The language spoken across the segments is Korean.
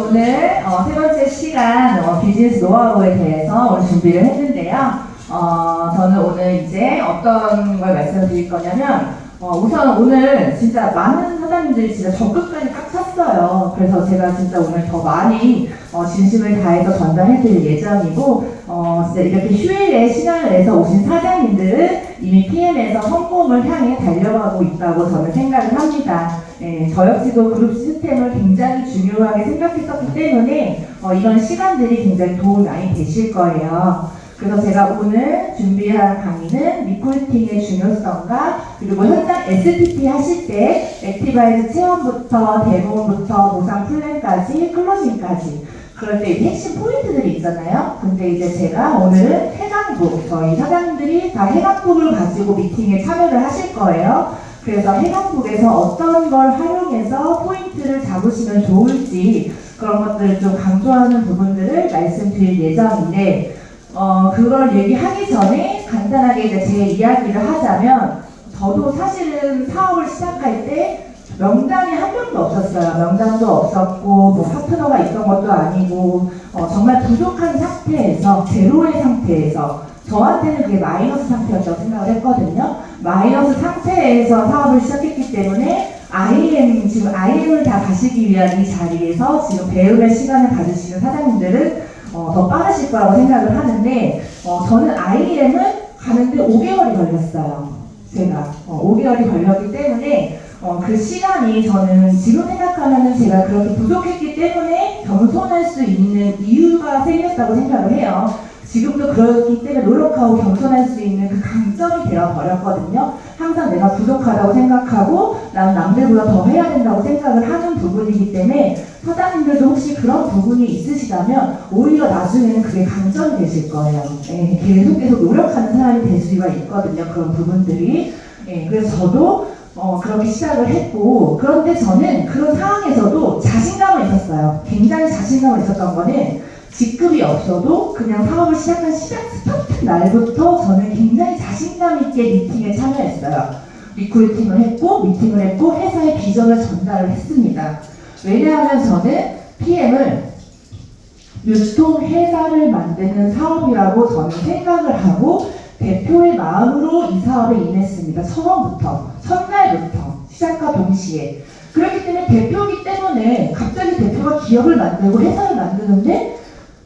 오늘 세 번째 시간 비즈니스 노하우에 대해서 오늘 준비를 했는데요. 저는 오늘 이제 어떤 걸 말씀드릴 거냐면 우선 오늘 진짜 많은 사장님들이 진짜 적극적이 꽉 찼어요. 그래서 제가 진짜 오늘 더 많이 진심을 다해서 전달해드릴 예정이고 진짜 이렇게 휴일에 시간을 내서 오신 사장님들은 이미 PM에서 성공을 향해 달려가고 있다고 저는 생각을 합니다. 저 역시도 그룹 시스템을 굉장히 중요하게 생각했었기 때문에 이런 시간들이 굉장히 도움이 많이 되실 거예요. 그래서 제가 오늘 준비한 강의는 리크루팅의 중요성과 그리고 현장 STP 하실 때 액티바이즈 체험부터 대본부터 보상 플랜까지 클로징까지 그럴 때 핵심 포인트들이 있잖아요. 근데 이제 제가 오늘은 해강북, 저희 사장님들이 다 해강북을 가지고 미팅에 참여를 하실 거예요. 그래서 해강북에서 어떤 걸 활용해서 포인트를 잡으시면 좋을지 그런 것들을 좀 강조하는 부분들을 말씀드릴 예정인데 그걸 얘기하기 전에 간단하게 이제 제 이야기를 하자면 저도 사실은 사업을 시작할 때 명단이 한 명도 없었어요. 명단도 없었고 뭐 파트너가 있던 것도 아니고 정말 부족한 상태에서 제로의 상태에서 저한테는 그게 마이너스 상태였다고 생각을 했거든요. 마이너스 상태에서 사업을 시작했기 때문에 지금 IM을 다 가시기 위한 이 자리에서 지금 배움의 시간을 가지시는 사장님들은 더 빠르실 거라고 생각을 하는데 저는 IM을 가는데 5개월이 걸렸어요. 제가 5개월이 걸렸기 때문에 그 시간이 저는 지금 생각하면은 제가 그렇게 부족했기 때문에 겸손할 수 있는 이유가 생겼다고 생각을 해요. 지금도 그렇기 때문에 노력하고 겸손할 수 있는 그 강점이 되어버렸거든요. 항상 내가 부족하다고 생각하고 나는 남들보다 더 해야 된다고 생각을 하는 부분이기 때문에 사장님들도 혹시 그런 부분이 있으시다면 오히려 나중에는 그게 강점이 되실 거예요. 계속 노력하는 사람이 될 수가 있거든요. 그런 부분들이. 그래서 저도 그렇게 시작을 했고 그런데 저는 그런 상황에서도 자신감은 있었어요. 굉장히 자신감은 있었던 거는 직급이 없어도 그냥 사업을 시작한 스타트 날부터 저는 굉장히 자신감 있게 미팅에 참여했어요. 리크루팅을 했고 미팅을 했고 회사의 비전을 전달을 했습니다. 왜냐하면 저는 PM을 유통회사를 만드는 사업이라고 저는 생각을 하고 대표의 마음으로 이 사업에 임했습니다. 첫날부터 시작과 동시에. 그렇기 때문에 대표이기 때문에 갑자기 대표가 기업을 만들고 회사를 만드는데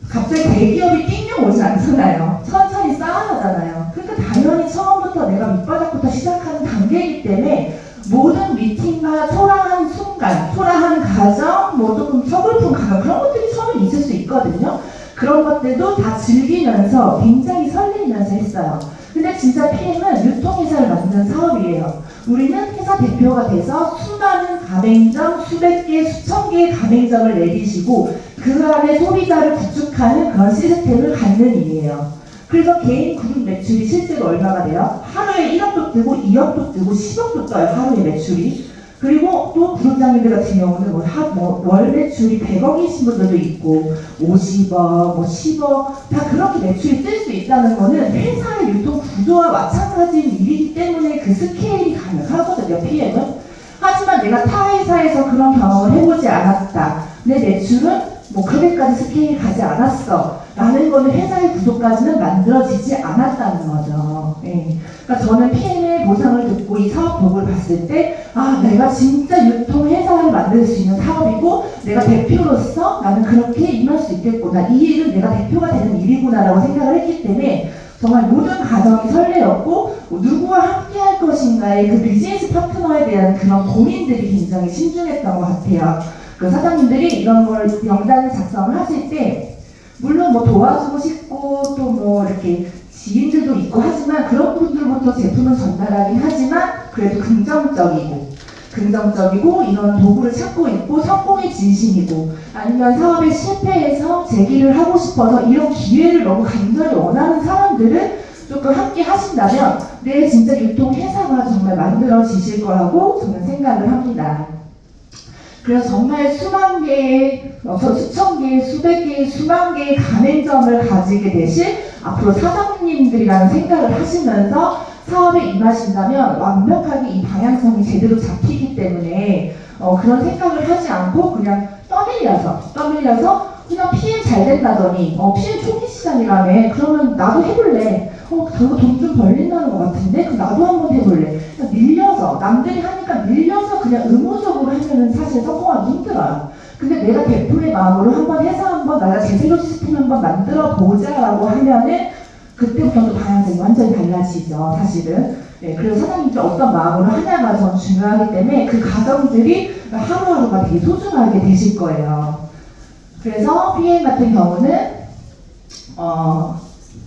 갑자기 대기업이 띵겨 오진 않잖아요. 천천히 쌓아가잖아요. 그러니까 당연히 처음부터 내가 밑바닥부터 시작하는 단계이기 때문에 모든 미팅과 초라한 순간, 초라한 가정, 뭐 조금 서글픈 가정 그런 것들이 처음에 있을 수 있거든요. 그런 것들도 다 즐기면서 굉장히 설레면서 했어요. 근데 진짜 PM은 유통회사를 만드는 사업이에요. 우리는 회사 대표가 돼서 수많은 가맹점, 수백 개, 수천 개의 가맹점을 내리시고 그 안에 소비자를 구축하는 그런 시스템을 갖는 일이에요. 그래서 개인 그룹 매출이 실제로 얼마가 돼요? 하루에 1억도 뜨고 2억도 뜨고 10억도 떠요. 하루에 매출이. 그리고 또 그룹장님들 같은 경우는 월 매출이 100억이신 분들도 있고 50억, 10억 다 그렇게 매출이 뜰 수 있다는 거는 회사의 유통 구조와 마찬가지인 일이기 때문에 그 스케일이 가능하거든요. PM은. 하지만 내가 타 회사에서 그런 경험을 해보지 않았다. 내 매출은 그렇게까지 스케일이 가지 않았어. 라는 거는 회사의 구조까지는 만들어지지 않았다는 거죠. 그러니까 저는 PM의 보상을 듣고 이 사업 보고를 봤을 때 내가 진짜 유통회사를 만들 수 있는 사업이고 내가 대표로서 나는 그렇게 임할 수 있겠구나. 이 일은 내가 대표가 되는 일이구나 라고 생각을 했기 때문에 정말 모든 과정이 설레었고 누구와 함께 할 것인가의 그 비즈니스 파트너에 대한 그런 고민들이 굉장히 신중했던 것 같아요. 그 사장님들이 이런 걸 명단을 작성을 하실 때 물론 도와주고 싶고 또 이렇게 지인들도 있고 하지만 그런 분들부터 제품을 전달하긴 하지만 그래도 긍정적이고 이런 도구를 찾고 있고 성공의 진심이고 아니면 사업에 실패해서 재기를 하고 싶어서 이런 기회를 너무 간절히 원하는 사람들은 조금 함께 하신다면 내 진짜 유통회사가 정말 만들어지실 거라고 저는 생각을 합니다. 그래서 정말 수만 개의, 수천 개의, 수백 개의, 수만 개의 가맹점을 가지게 되실 앞으로 사장님들이라는 생각을 하시면서 사업에 임하신다면 완벽하게 이 방향성이 제대로 잡히기 때문에 그런 생각을 하지 않고 그냥 떠날 떠밀려서 그냥 PM 잘 된다더니 PM 초기 시장이라며 그러면 나도 해볼래. 그거 돈 좀 벌린다는 것 같은데 그럼 나도 한번 해볼래. 그러니까 밀려서 남들이 하니까 밀려서 그냥 의무적으로 하면은 사실 성공하기 힘들어요. 근데 내가 대표의 마음으로 한번 해서 한번 나가 제대로 시스템 한번 만들어 보자라고 하면은 그때부터 또 방향성이 완전히 달라지죠, 사실은. 네, 그래서 사장님들 어떤 마음으로 하냐가 전 중요하기 때문에 그 과정들이 하루하루가 되게 소중하게 되실 거예요. 그래서 PM 같은 경우는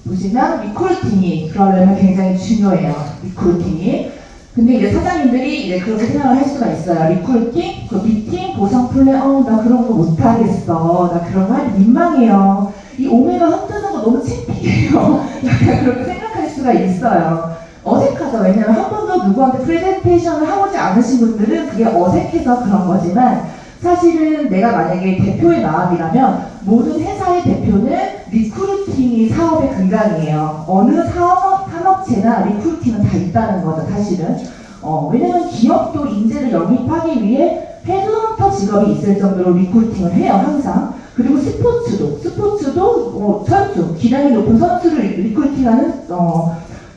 보시면 리크루팅이 그러려면 굉장히 중요해요. 리크루팅이. 근데 이제 사장님들이 이제 그렇게 생각을 할 수가 있어요. 리크루팅, 그 미팅, 보상 플랜, 나 그런 거 못하겠어. 나 그런 거 하기 민망해요. 이 오메가 흔드는 거 너무 창피해요. 약간 그렇게 생각할 수가 있어요. 어색하죠. 왜냐면 한 번도 누구한테 프레젠테이션을 해보지 않으신 분들은 그게 어색해서 그런 거지만 사실은 내가 만약에 대표의 마음이라면 모든 회사의 대표는 리크루팅이 사업의 근간이에요. 어느 산업체나 리크루팅은 다 있다는 거죠, 사실은. 왜냐면 기업도 인재를 영입하기 위해 헤드헌터 직업이 있을 정도로 리크루팅을 해요, 항상. 그리고 스포츠도 선수, 기량이 높은 선수를 리크루팅하는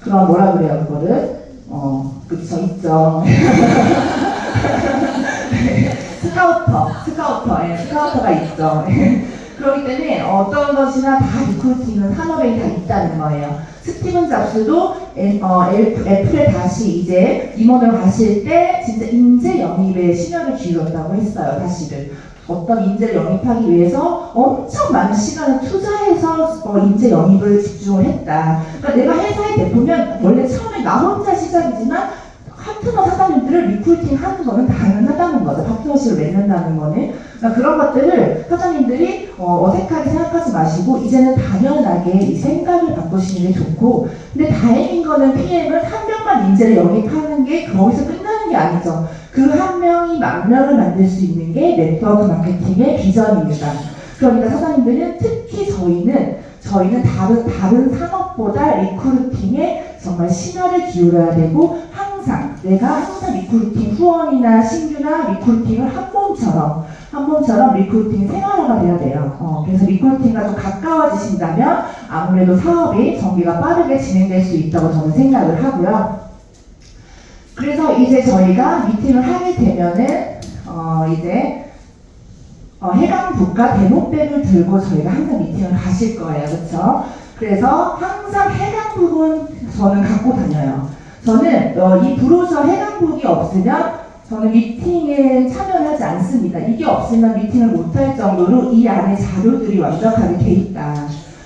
그런 뭐라 그래요, 그거를. 그쵸, 있죠. 스카우터가 있죠. 그렇기 때문에 어떤 것이나 다 리크루팅은 산업에 다 있다는 거예요. 스티븐 잡스도 애플에 다시 이제 임원으로 가실 때 진짜 인재 영입에 심혈을 기울였다고 했어요, 사실은. 어떤 인재를 영입하기 위해서 엄청 많은 시간을 투자해서 인재 영입을 집중을 했다. 그러니까 내가 회사의 대표면 원래 처음에 나 혼자 시작이지만 파트너 사장님들을 리크루팅 하는 거는 당연하다는 거죠. 파트너십을 맺는다는 거는. 그러니까 그런 것들을 사장님들이 어색하게 생각하지 마시고 이제는 당연하게 이 생각을 바꾸시는 게 좋고, 근데 다행인 거는 PM은 한 명만 인재를 영입하는 게 거기서 끝나는 게 아니죠. 그 한 명이 만 명을 만들 수 있는 게 네트워크 마케팅의 비전입니다. 그러니까 사장님들은 특히 저희는 다른 산업보다 리크루팅에 정말 심혈을 기울여야 되고 내가 항상 리크루팅 후원이나 신규나 리크루팅을 한 몸처럼 리크루팅 생활화가 돼야 돼요. 그래서 리크루팅과 좀 가까워지신다면 아무래도 사업이 전개가 빠르게 진행될 수 있다고 저는 생각을 하고요. 그래서 이제 저희가 미팅을 하게 되면은 이제 해강북과 대목백을 들고 저희가 항상 미팅을 가실 거예요, 그렇죠? 그래서 항상 해강북은 저는 갖고 다녀요. 저는 이 브로셔 해강북이 없으면 저는 미팅에 참여를 하지 않습니다. 이게 없으면 미팅을 못할 정도로 이 안에 자료들이 완벽하게 돼 있다.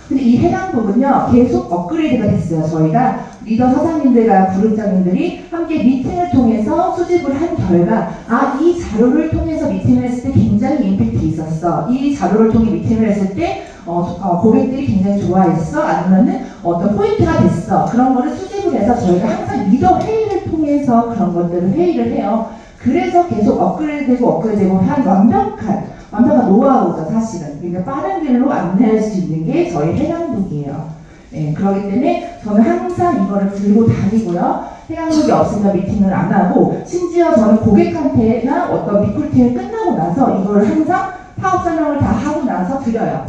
근데 이 해강북은요 계속 업그레이드가 됐어요. 저희가 리더 사장님들과 부름장님들이 함께 미팅을 통해서 수집을 한 결과 이 자료를 통해서 미팅을 했을 때 굉장히 임팩트 있었어. 이 자료를 통해 미팅을 했을 때 고객들이 굉장히 좋아했어. 아니면은 어떤 포인트가 됐어. 그런 거를 수집을 해서 저희가 항상 리더 회의를 통해서 그런 것들을 회의를 해요. 그래서 계속 업그레이드되고 한 완벽한 노하우죠, 사실은. 그러니까 빠른 길로 안내할 수 있는 게 저희 해강북이에요. 네, 그렇기 때문에 저는 항상 이거를 들고 다니고요. 해강북이 없으면 미팅을 안 하고, 심지어 저는 고객한테나 어떤 리크루팅이 끝나고 나서 이거를 항상 사업 설명을 다 하고 나서 드려요.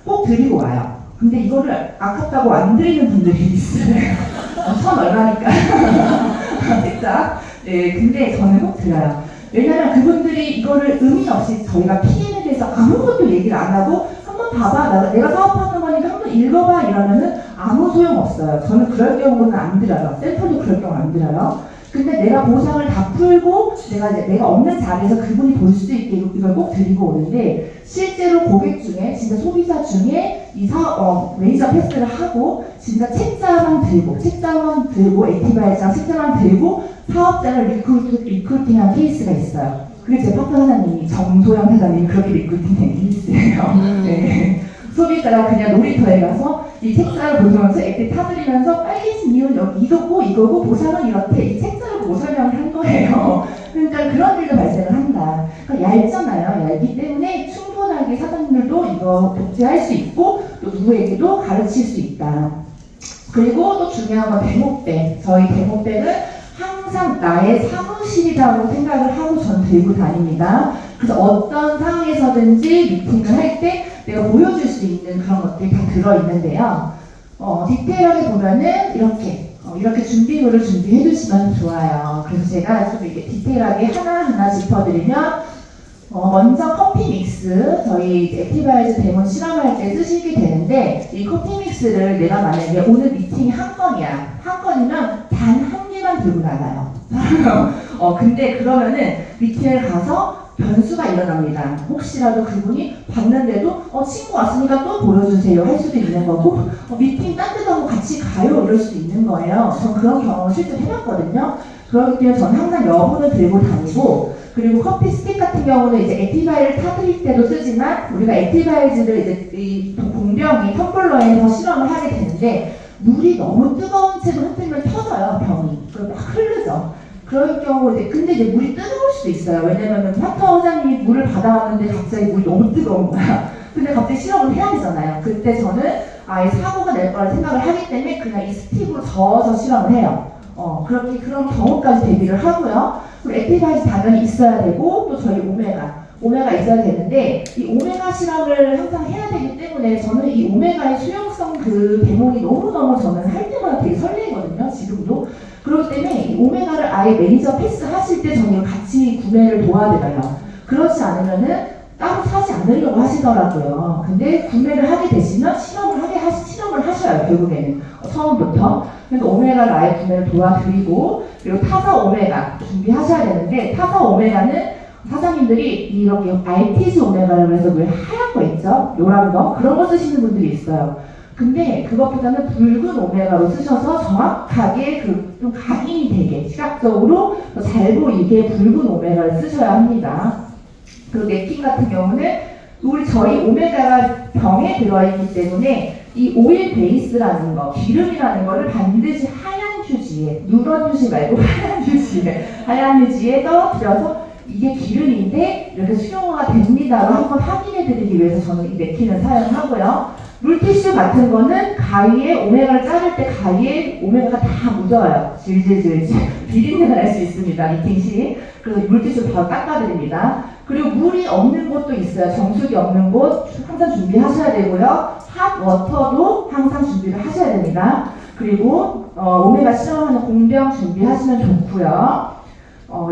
꼭 드리고 와요. 근데 이거를 아깝다고 안 드리는 분들이 있어요. 천 얼마니까. 진짜. 네, 근데 저는 꼭 드려요. 왜냐면 그분들이 이거를 의미 없이 저희가 PM에 대해서 아무것도 얘기를 안 하고 한번 봐봐, 내가 사업하는 거니까 한번 읽어봐 이러면은 아무 소용 없어요. 저는 그럴 경우는 안 드려요. 센터도 그럴 경우 안 드려요. 근데 내가 보상을 다 풀고 내가 없는 자리에서 그분이 볼 수 있게 이걸 꼭 드리고 오는데, 실제로 고객 중에 진짜 소비자 중에 이 매니저 패스를 하고 진짜 책자만 들고 액티바이장 책자만 들고 사업자를 리크루팅한 케이스가 있어요. 그게 제 파트너 사장님이 정소영 사장님이 그렇게 리크루팅된 케이스예요. 네. 소비자가 그냥 놀이터에 가서 이 책자를 보면서 액티 타들이면서 빨개진 이유는 이거고 보상은 이렇대, 이 책자를 보고 설명을 한 거예요. 그러니까 그런 일도 발생을 한다. 그러니까 얇잖아요. 얇기 때문에 충분하게 사장님들도 이거 복제할 수 있고 또 누구에게도 가르칠 수 있다. 그리고 또 중요한 건 대목백. 저희 대목백은 항상 나의 사무실이라고 생각을 하고 전 들고 다닙니다. 그래서 어떤 상황에서든지 미팅을 할 때 내가 보여줄 수 있는 그런 것들이 다 들어있는데요. 디테일하게 보면은 이렇게 준비물을 준비해 주시면 좋아요. 그래서 제가 좀 이렇게 디테일하게 하나하나 짚어드리면, 먼저 커피 믹스, 저희 액티바이즈 데몬 실험할 때 쓰시게 되는데, 이 커피 믹스를 내가 만약에 오늘 미팅이 한 건이야. 한 건이면 단 한 개만 들고 나가요. 근데 그러면은 미팅을 가서 변수가 일어납니다. 혹시라도 그분이 봤는데도 친구 왔으니까 또 보여주세요 할 수도 있는 거고, 미팅 딴 데도 하고 같이 가요 이럴 수도 있는 거예요. 전 그런 경험을 실제로 해봤거든요. 그렇기 때문에 저는 항상 여분을 들고 다니고, 그리고 커피 스틱 같은 경우는 이제 액티바이를 타드릴 때도 쓰지만, 우리가 액티바이즈를 이제 이 공병이 텀블러에서 실험을 하게 되는데, 물이 너무 뜨거운 채로 흔들면 터져요, 병이. 그리고 막 흐르죠. 그럴 경우 근데 이제 물이 뜨거울 수도 있어요. 왜냐면은 파터 회장님이 물을 받아왔는데 갑자기 물이 너무 뜨거운 거야. 근데 갑자기 실험을 해야 되잖아요. 그때 저는 이 사고가 날 거라 생각을 하기 때문에 그냥 이 스틱으로 저어서 실험을 해요. 그런 경우까지 대비를 하고요. 그리고 액티바이즈 당연히 있어야 되고, 또 저희 오메가 있어야 되는데, 이 오메가 실험을 항상 해야 되기 때문에 저는 이 오메가의 수용성 그 대목이 너무너무 저는 할 때마다 되게 설레거든요, 지금도. 그렇기 때문에 이 오메가를 아예 매니저 패스 하실 때 저는 같이 구매를 도와드려요. 그렇지 않으면은 따로 사지 않으려고 하시더라고요. 근데 구매를 하게 되시면 실험을 하셔요, 결국에는. 처음부터. 그래서 오메가를 아예 구매를 도와드리고, 그리고 타사 오메가 준비하셔야 되는데, 타사 오메가는 사장님들이 이렇게 알티즈 오메가라고 해서 왜 하얀 거 있죠? 노란 거? 그런 거 쓰시는 분들이 있어요. 근데 그것보다는 붉은 오메가로 쓰셔서 정확하게 좀 각인이 되게 시각적으로 잘 보이게 붉은 오메가를 쓰셔야 합니다. 그리고 냅킨 같은 경우는 저희 오메가가 병에 들어있기 때문에 이 오일 베이스라는 거, 기름이라는 거를 반드시 하얀 휴지에, 누런 휴지 말고 하얀 휴지에 떨어뜨려서 이게 기름인데 이렇게 수용화가 됩니다로 한번 확인해 드리기 위해서 저는 이 냅킨을 사용하고요. 물티슈 같은 거는 가위에 오메가를 자를 때 가위에 오메가가 다 묻어요. 질질질질 비린내가 날 수 있습니다, 미팅 시. 그래서 물티슈 더 닦아드립니다. 그리고 물이 없는 곳도 있어요. 정수기 없는 곳 항상 준비하셔야 되고요. 핫워터도 항상 준비를 하셔야 됩니다. 그리고 오메가 실험하는 공병 준비하시면 좋고요.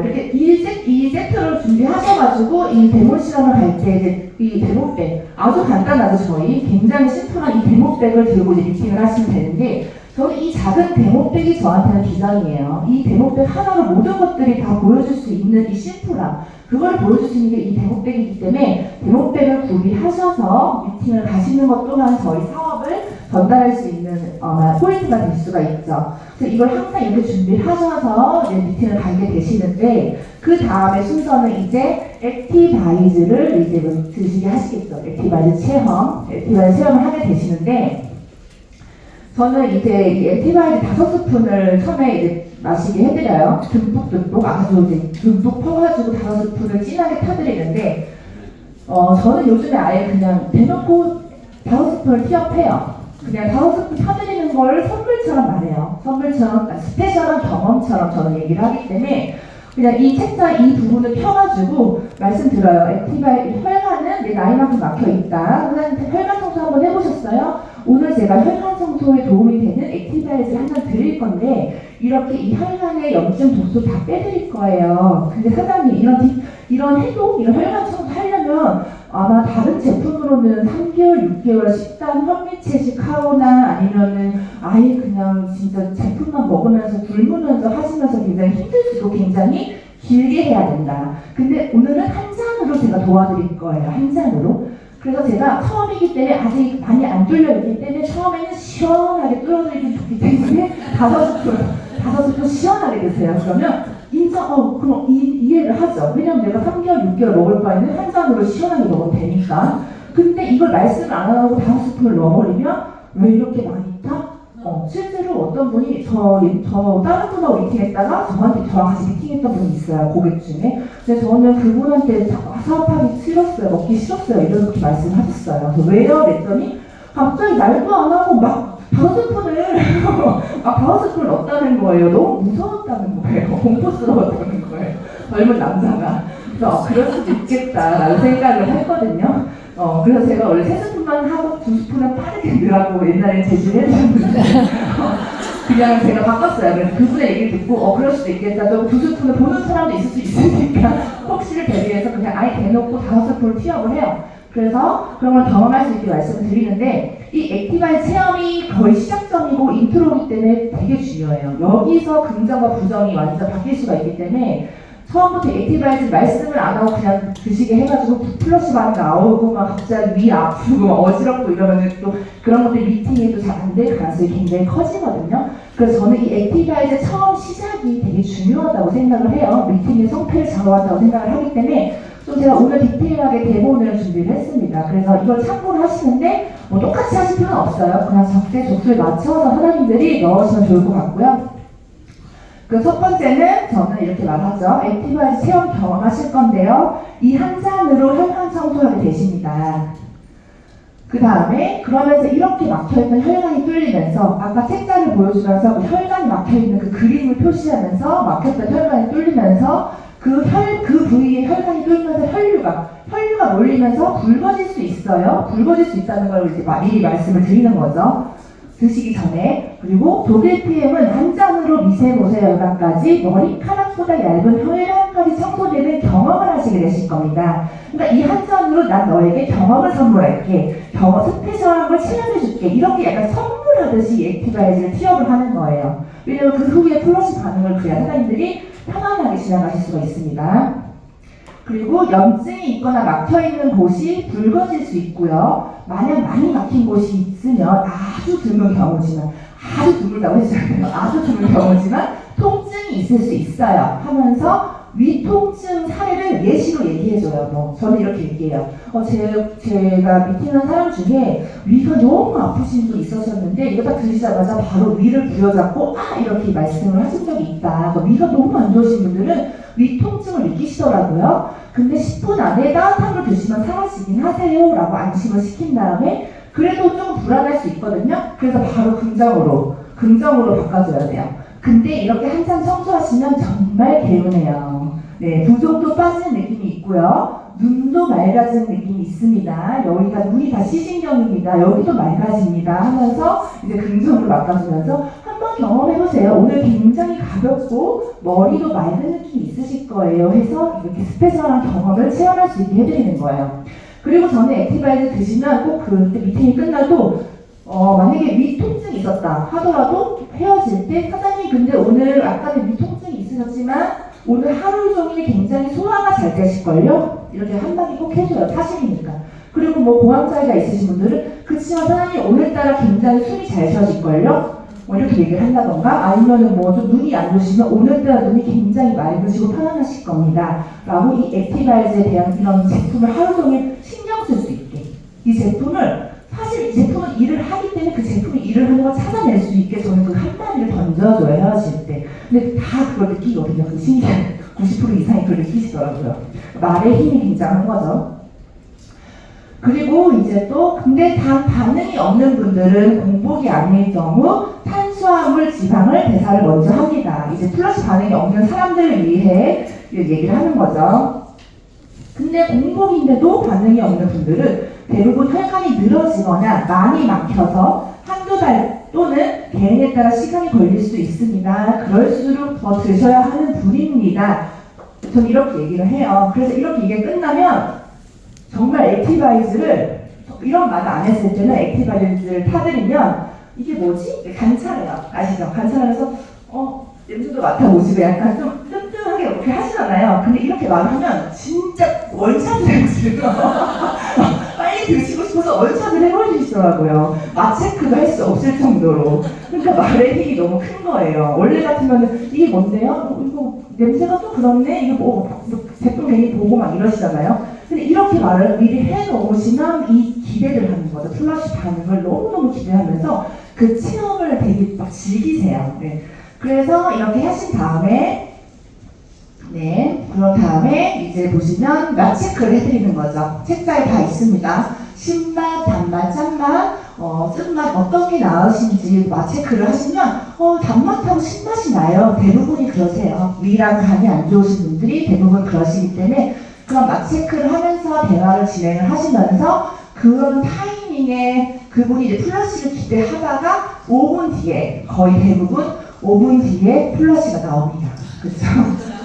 이렇게 이 세트를 준비하셔가지고 이 데모 실험을 갈 때 이제 이 데모백, 아주 간단하죠. 저희 굉장히 심플한 이 데모백을 들고 이제 미팅을 하시면 되는데, 저는 이 작은 데모백이 저한테는 비전이에요. 이 데모백 하나로 모든 것들이 다 보여줄 수 있는 이 심플함, 그걸 보여줄 수 있는 게 이 데모백이기 때문에 데모백을 구비하셔서 미팅을 가시는 것 또한 저희 사업을 전달할 수 있는 포인트가 될 수가 있죠. 그래서 이걸 항상 이렇게 준비하셔서 이제 미팅을 가게 되시는데, 그 다음에 순서는 이제 액티바이즈를 이제 드시게 하시겠죠. 액티바이즈 체험을 하게 되시는데, 저는 이제 이 액티바이즈 5스푼을 처음에 이제 마시게 해드려요. 듬뿍 아주 이제 듬뿍 퍼가지고 5스푼을 진하게 타드리는데, 저는 요즘에 아예 그냥 대놓고 5스푼을 티업해요. 그냥 5스푼 타드리는 걸 선물처럼 말해요. 선물처럼, 스페셜한 경험처럼 저는 얘기를 하기 때문에 그냥 이 책자 이 부분을 펴가지고 말씀드려요. 액티바이 혈관은 내 나이만큼 막혀있다. 혈관 청소 한번 해보셨어요? 오늘 제가 혈관 청소에 도움이 되는 액티바이즈를 한 장 드릴 건데, 이렇게 이 혈관의 염증 독소 다 빼드릴 거예요. 근데 사장님 이런 혈관 청소 하려면 아마 다른 제품으로는 3개월, 6개월 식단 현미채식 하거나 아니면은 아예 그냥 진짜 제품만 먹으면서 굶으면서 하시면서 굉장히 힘들 수도 굉장히 길게 해야 된다. 근데 오늘은 한 잔으로 제가 도와드릴 거예요. 한 잔으로. 그래서 제가 처음이기 때문에 아직 많이 안 뚫려 있기 때문에 처음에는 시원하게 뚫어드리기 좋기 때문에 5스푼 시원하게 드세요. 그러면 그럼 이해를 하죠. 왜냐면 내가 3개월, 6개월 먹을 바에는 한 잔으로 시원하게 먹으면 되니까. 근데 이걸 말씀을 안 하고 5스푼을 넣어버리면 왜 이렇게 많이 타? 실제로 어떤 분이 저 다른 분하고 미팅했다가 저랑 같이 미팅했던 분이 있어요. 고객 중에. 근데 저는 그분한테 사업하기 싫었어요. 먹기 싫었어요. 이렇게 말씀하셨어요. 그래서 왜요? 그랬더니 갑자기 말도 안 하고 막 5스푼을 넣었다는 거예요. 너무 무서웠다는 거예요. 공포스러웠다는 거예요. 젊은 남자가. 그래서 그럴 수도 있겠다라는 생각을 했거든요. 그래서 제가 원래 3스푼만 하고 2스푼은 빠르게 넣으라고 옛날에 제시를 했었는데 그냥 제가 바꿨어요. 그래서 그분의 얘기를 듣고 그럴 수도 있겠다. 또 2스푼을 보는 사람도 있을 수 있으니까 혹시를 대비해서 그냥 아예 대놓고 5스푼을 투여을 해요. 그래서 그런 걸 경험할 수 있게 말씀을 드리는데 이 액티바의 체험이 거의 시작점이고 인트로이기 때문에 되게 중요해요. 여기서 긍정과 부정이 완전 바뀔 수가 있기 때문에 처음부터 액티바이즈 말씀을 안 하고 그냥 드시게 해가지고 플러시 반응 나오고 막 갑자기 위 아프고 막 어지럽고 이러면 또 그런 것들이 미팅에도 잘 안 될 가능성이 굉장히 커지거든요. 그래서 저는 이 액티바이즈 처음 시작이 되게 중요하다고 생각을 해요. 미팅의 성패를 좌우한다고 생각을 하기 때문에 좀 제가 오늘 디테일하게 대본을 준비를 했습니다. 그래서 이걸 참고를 하시는데 똑같이 하실 필요는 없어요. 그냥 적재적소에 맞춰서 하나님들이 넣으시면 좋을 것 같고요. 그 첫 번째는 저는 이렇게 말하죠. 액티바이즈 체험 경험하실 건데요. 이 한 잔으로 혈관 청소하게 되십니다. 그 다음에 그러면서 이렇게 막혀있는 혈관이 뚫리면서 아까 책자를 보여주면서 그 혈관이 막혀있는 그 그림을 표시하면서 막혔던 혈관이 뚫리면서 그 부위에 혈관이 뚫리면서 혈류가 몰리면서 붉어질 수 있어요. 붉어질 수 있다는 걸 이제 미리 말씀을 드리는 거죠. 드시기 전에. 그리고 독일 PM은 한 잔으로 미세모세 혈관까지 머리카락보다 얇은 혈관까지 청소되는 경험을 하시게 되실 겁니다. 그러니까 이 한 잔으로 난 너에게 경험을 선물할게. 스페셜한 걸 체험해줄게. 이렇게 약간 선물하듯이 액티바이즈를 티업을 하는 거예요. 왜냐면 그 후에 플러시 반응을 그래야 사장님들이 편안하게 지나가실 수가 있습니다. 그리고 염증이 있거나 막혀있는 곳이 붉어질 수 있고요. 만약 많이 막힌 곳이 있으면 아주 드문 경우지만 아주 드물다고 했잖아요. 아주 드문 경우지만 통증이 있을 수 있어요 하면서 위통증 사례를 예시로 얘기해줘요. 저는 이렇게 얘기해요. 제가 미팅한 사람 중에 위가 너무 아프신 분 있으셨는데 이거 딱 들으시자마자 바로 위를 부여잡고 이렇게 말씀을 하신 적이 있다. 위가 너무 안 좋으신 분들은 위통증을 느끼시더라고요. 근데 10분 안에 따뜻한 걸 드시면 사라지긴 하세요 라고 안심을 시킨 다음에 그래도 좀 불안할 수 있거든요. 그래서 바로 긍정으로 바꿔줘야 돼요. 근데 이렇게 한 잔 청소하시면 정말 개운해요. 네, 부종도 빠지는 느낌이 있고요. 눈도 맑아지는 느낌이 있습니다. 여기가 눈이 다 시신경입니다. 여기도 맑아집니다 하면서 이제 긍정으로 바꿔주면서 한번 경험해보세요. 오늘 굉장히 가볍고 머리도 맑은 느낌이 있으실 거예요 해서 이렇게 스페셜한 경험을 체험할 수 있게 해드리는 거예요. 그리고 저는 액티바이즈 드시면 꼭 그때 미팅이 끝나도 만약에 위통증이 있었다 하더라도 헤어질 때 사장님 근데 오늘 아까는 위통증이 있으셨지만 오늘 하루 종일 굉장히 소화가 잘 되실걸요? 이렇게 한마디 꼭 해줘요. 사실이니까. 그리고 공황장애가 있으신 분들은 그치만 사장님 오늘따라 굉장히 숨이 잘 쉬어질걸요? 이렇게 얘기를 한다던가 아니면은 좀 눈이 안 좋으시면 오늘따라 눈이 굉장히 맑으시고 편안하실 겁니다. 라고 이 액티바이즈에 대한 이런 제품을 하루 종일 신경 쓸 수 있게 이 제품을 사실 이 제품은 일을 하기 때문에 그 제품이 일을 하는 걸 찾아낼 수 있게 저는 그 한마디를 던져줘요. 헤어질 때. 근데 다 그걸 느끼거든요. 그 신경 90% 이상이 그걸 느끼시더라고요. 말의 힘이 굉장한 거죠. 그리고 이제 또 근데 단 반응이 없는 분들은 공복이 아닐 경우 탄수화물, 지방을 대사를 먼저 합니다. 이제 플러시 반응이 없는 사람들을 위해 얘기를 하는 거죠. 근데 공복인데도 반응이 없는 분들은 대부분 혈관이 늘어지거나 많이 막혀서 한두 달 또는 개인에 따라 시간이 걸릴 수 있습니다. 그럴수록 더 드셔야 하는 분입니다. 전 이렇게 얘기를 해요. 그래서 이렇게 이게 끝나면 정말 액티바이즈를 이런 말 안 했을 때는 액티바이즈를 타드리면 이게 뭐지? 관찰해요. 아시죠? 관찰하면서 냄새도 맡아보시고 약간 좀 뜨뜻하게 이렇게 하시잖아요. 근데 이렇게 말하면 진짜 원샷을 해보시는 빨리 드시고 싶어서 원샷을 해버리시더라고요. 맛 체크도 할 수 없을 정도로. 그러니까 말의 힘이 너무 큰 거예요. 원래 같으면 이게 뭔데요? 이거 냄새가 또 그렇네? 이거 제품 괜히 보고 막 이러시잖아요. 근데 이렇게 말을 미리 해놓으시면 이 기대를 하는 거죠. 플러시 반응을 너무너무 기대하면서 그 체험을 되게 막 즐기세요. 네. 그래서 이렇게 하신 다음에 그런 다음에 이제 보시면 맛 체크를 해드리는 거죠. 책자에 다 있습니다. 신맛, 단맛, 짠맛, 쓴맛 어떤 게 나으신지 맛 체크를 하시면 단맛하고 신맛이 나요. 대부분이 그러세요. 위랑 간이 안 좋으신 분들이 대부분 그러시기 때문에 그런 맛 체크를 하면서 대화를 진행을 하시면서 그런 타이밍에 그분이 이제 플러시를 기대하다가 5분 뒤에 거의 대부분 5분 뒤에 플러시가 나옵니다. 그렇죠?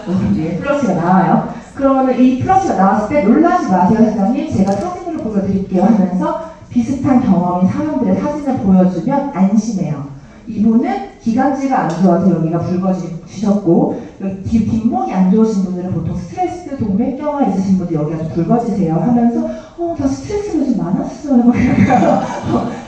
5분 뒤에 플러시가 나와요. 그러면 이 플러시가 나왔을 때 놀라지 마세요, 사장님. 제가 사진으로 보여드릴게요 하면서 비슷한 경험인 사람들의 사진을 보여주면 안심해요. 이분은 기관지가 안 좋아서 여기가 붉어지셨고 뒷목이 안 좋으신 분들은 보통 스트레스, 동맥경화 있으신 분들 여기가 좀 붉어지세요 하면서 나 스트레스가 좀 많았어요.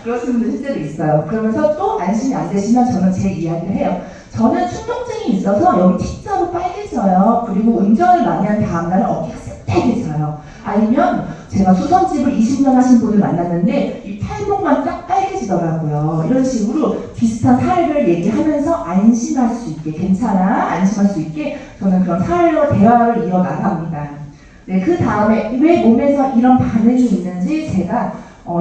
그러시는 분들 실제로 있어요. 그러면서 또 안심이 안 되시면 저는 제 이야기를 해요. 저는 충동증이 있어서 여기 T자로 빨개져요. 그리고 운전을 많이 한 다음날은 어깨가 쎄해져요. 아니면 제가 수선집을 20년 하신 분을 만났는데 이 팔목만 딱 빨개지더라고요. 이런 식으로 비슷한 사례를 얘기하면서 안심할 수 있게, 괜찮아, 안심할 수 있게 저는 그런 사례로 대화를 이어나갑니다. 네, 그 다음에 왜 몸에서 이런 반응이 있는지 제가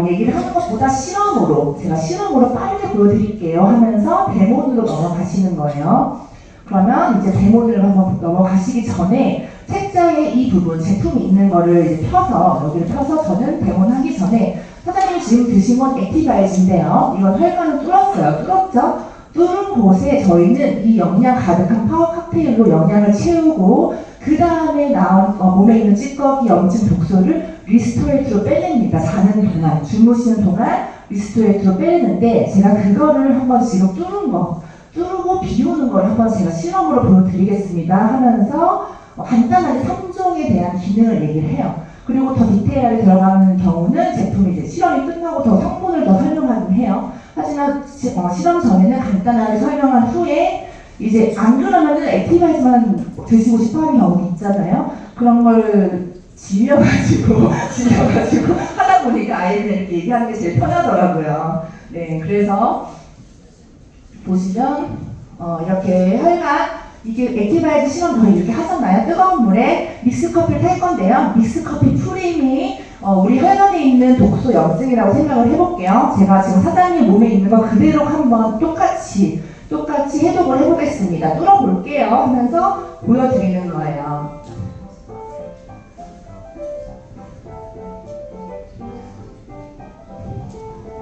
얘기를 하는 것보다 제가 실험으로 빠르게 보여드릴게요 하면서 데모로 넘어가시는 거예요. 그러면 이제 데모를 한번 넘어가시기 전에 책자에 이 부분, 제품이 있는 거를 이제 여기를 펴서 저는 데모를 하기 전에 사장님이 지금 드신 건 액티바이즈인데요. 이건 혈관을 뚫었어요. 뚫었죠? 뚫은 곳에 저희는 이 영양 가득한 파워 칵테일로 영양을 채우고 그 다음에 나온 몸에 있는 찌꺼기, 염증, 독소를 리스토레이트로 빼냅니다. 자는 동안, 주무시는 동안 리스토레이트로 빼내는데 제가 그거를 한번 지금 뚫고 비우는 걸 한번 제가 실험으로 보여드리겠습니다 하면서 간단하게 3종에 대한 기능을 얘기를 해요. 그리고 더 디테일하게 들어가는 경우는 제품이 이제 실험이 끝나고 더 성분을 더 설명하긴 해요. 하지만 실험 전에는 간단하게 설명한 후에 이제 안 그러면은 액티바이즈만 드시고 싶어 하는 경우도 있잖아요. 그런 걸 질려가지고 하다 보니까 아이들 이렇게 얘기하는 게 제일 편하더라고요. 네, 그래서 보시면 이렇게 혈관 이게 액티바이즈 실험 저희 이렇게 하잖아요. 뜨거운 물에 믹스커피를 탈 건데요. 믹스커피 프림이 우리 혈관에 있는 독소 염증이라고 생각을 해볼게요. 제가 지금 사장님 몸에 있는 거 그대로 한번 똑같이 해독을 해보겠습니다. 뚫어볼게요 하면서 보여드리는 거예요.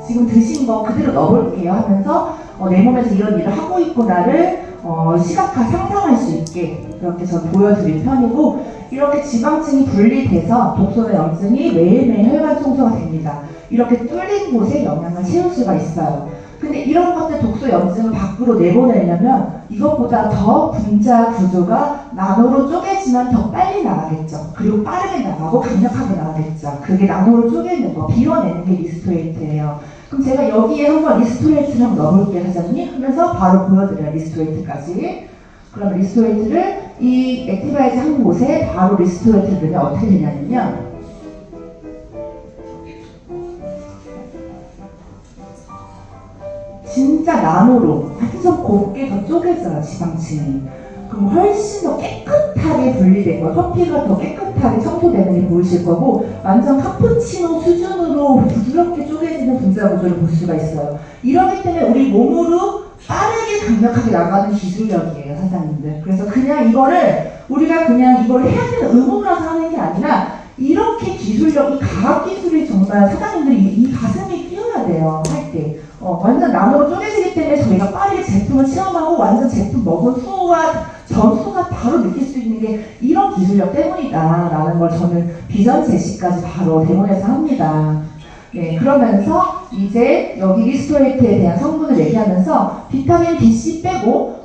지금 드신 거 그대로 넣어볼게요 하면서 내 몸에서 이런 일을 하고 있구나를 상상할 수 있게 이렇게 전 보여드릴 편이고, 이렇게 지방층이 분리돼서 독소나 염증이 매일매일 혈관 청소가 됩니다. 이렇게 뚫린 곳에 영양을 채울 수가 있어요. 근데 이런 것들 독소 염증을 밖으로 내보내려면 이것보다 더 분자 구조가 나노로 쪼개지면 더 빨리 나가겠죠. 그리고 빠르게 나가고 강력하게 나가겠죠. 그게 나노로 쪼개는 거, 비워내는 게 리스토레이트예요. 그럼 제가 여기에 한번 리스토레이트를 한번 넣어볼게요, 사장님. 하면서 바로 보여드려요, 리스토레이트까지. 그럼 리스토레이트를 이 액티바이즈 한 곳에 바로 리스토레이트를 넣으면 어떻게 되냐면요. 진짜 나노로 완전 곱게 더 쪼개져요, 지방층이. 그럼 훨씬 더 깨끗하게 분리된 거예요. 커피가 더 깨끗하게 청소되는 게 보이실 거고, 완전 카푸치노 수준으로 부드럽게 쪼개지는 분자 구조를 볼 수가 있어요. 이러기 때문에 우리 몸으로 빠르게 강력하게 나가는 기술력이에요, 사장님들. 그래서 그냥 우리가 그냥 이걸 해야 되는 의무라서 하는 게 아니라, 이렇게 기술력이, 과학기술이 정말 사장님들이 이 가슴이 뛰어야 돼요, 할 때. 완전 나노로 쪼개지기 때문에 저희가 빠르게 제품을 체험하고 완전 제품 먹은 후와 전후가 바로 느낄 수 있는 게 이런 기술력 때문이다 라는 걸 저는 비전 제시까지 바로 데모에서 합니다. 네, 그러면서 이제 여기 리스토레이트에 대한 성분을 얘기하면서 비타민 BC 빼고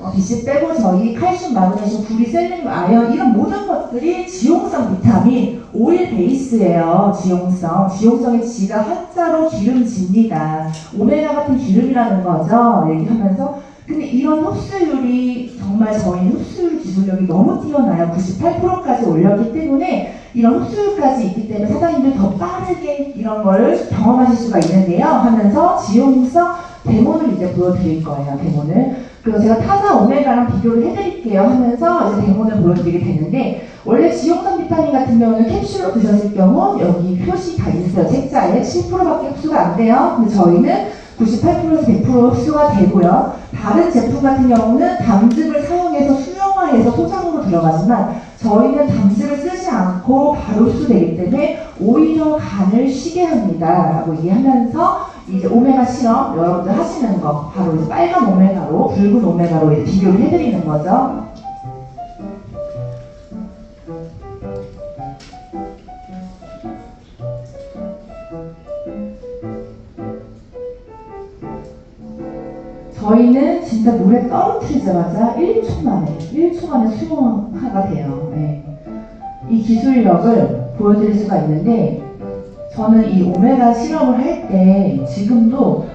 저희 칼슘, 마그네슘, 구리, 셀레늄, 아연 이런 모든 것들이 지용성 비타민, 오일 베이스예요. 지용성의 지가 한자로 기름집니다. 오메가 같은 기름이라는 거죠. 얘기하면서 근데 이런 흡수율이 정말 저희 흡수율 기술력이 너무 뛰어나요. 98%까지 올렸기 때문에 이런 흡수율까지 있기 때문에 사장님들 더 빠르게 이런 걸 경험하실 수가 있는데요 하면서 지용성 데모를 이제 보여드릴 거예요. 데모를. 그래서 제가 타사 오메가랑 비교를 해드릴게요 하면서 이제 데모를 보여드리게 되는데, 원래 지용성 비타민 같은 경우는 캡슐로 드셨을 경우 여기 표시 다 있어요. 책자에 10%밖에 흡수가 안 돼요. 근데 저희는 98%에서 100% 흡수가 되고요. 다른 제품 같은 경우는 당즙을 사용해서 수용화해서 소장으로 들어가지만 저희는 담즙을 쓰지 않고 바로 흡수되기 때문에 오히려 간을 쉬게 합니다. 라고 얘기하면서 이제 오메가 실험 여러분들 하시는 거 바로 이제 빨간 오메가로 붉은 오메가로 이제 비교를 해드리는 거죠. 저희는 진짜 물에 떨어뜨리자마자 1초 만에 수용화가 돼요. 네. 이 기술력을 보여드릴 수가 있는데 저는 이 오메가 실험을 할 때 지금도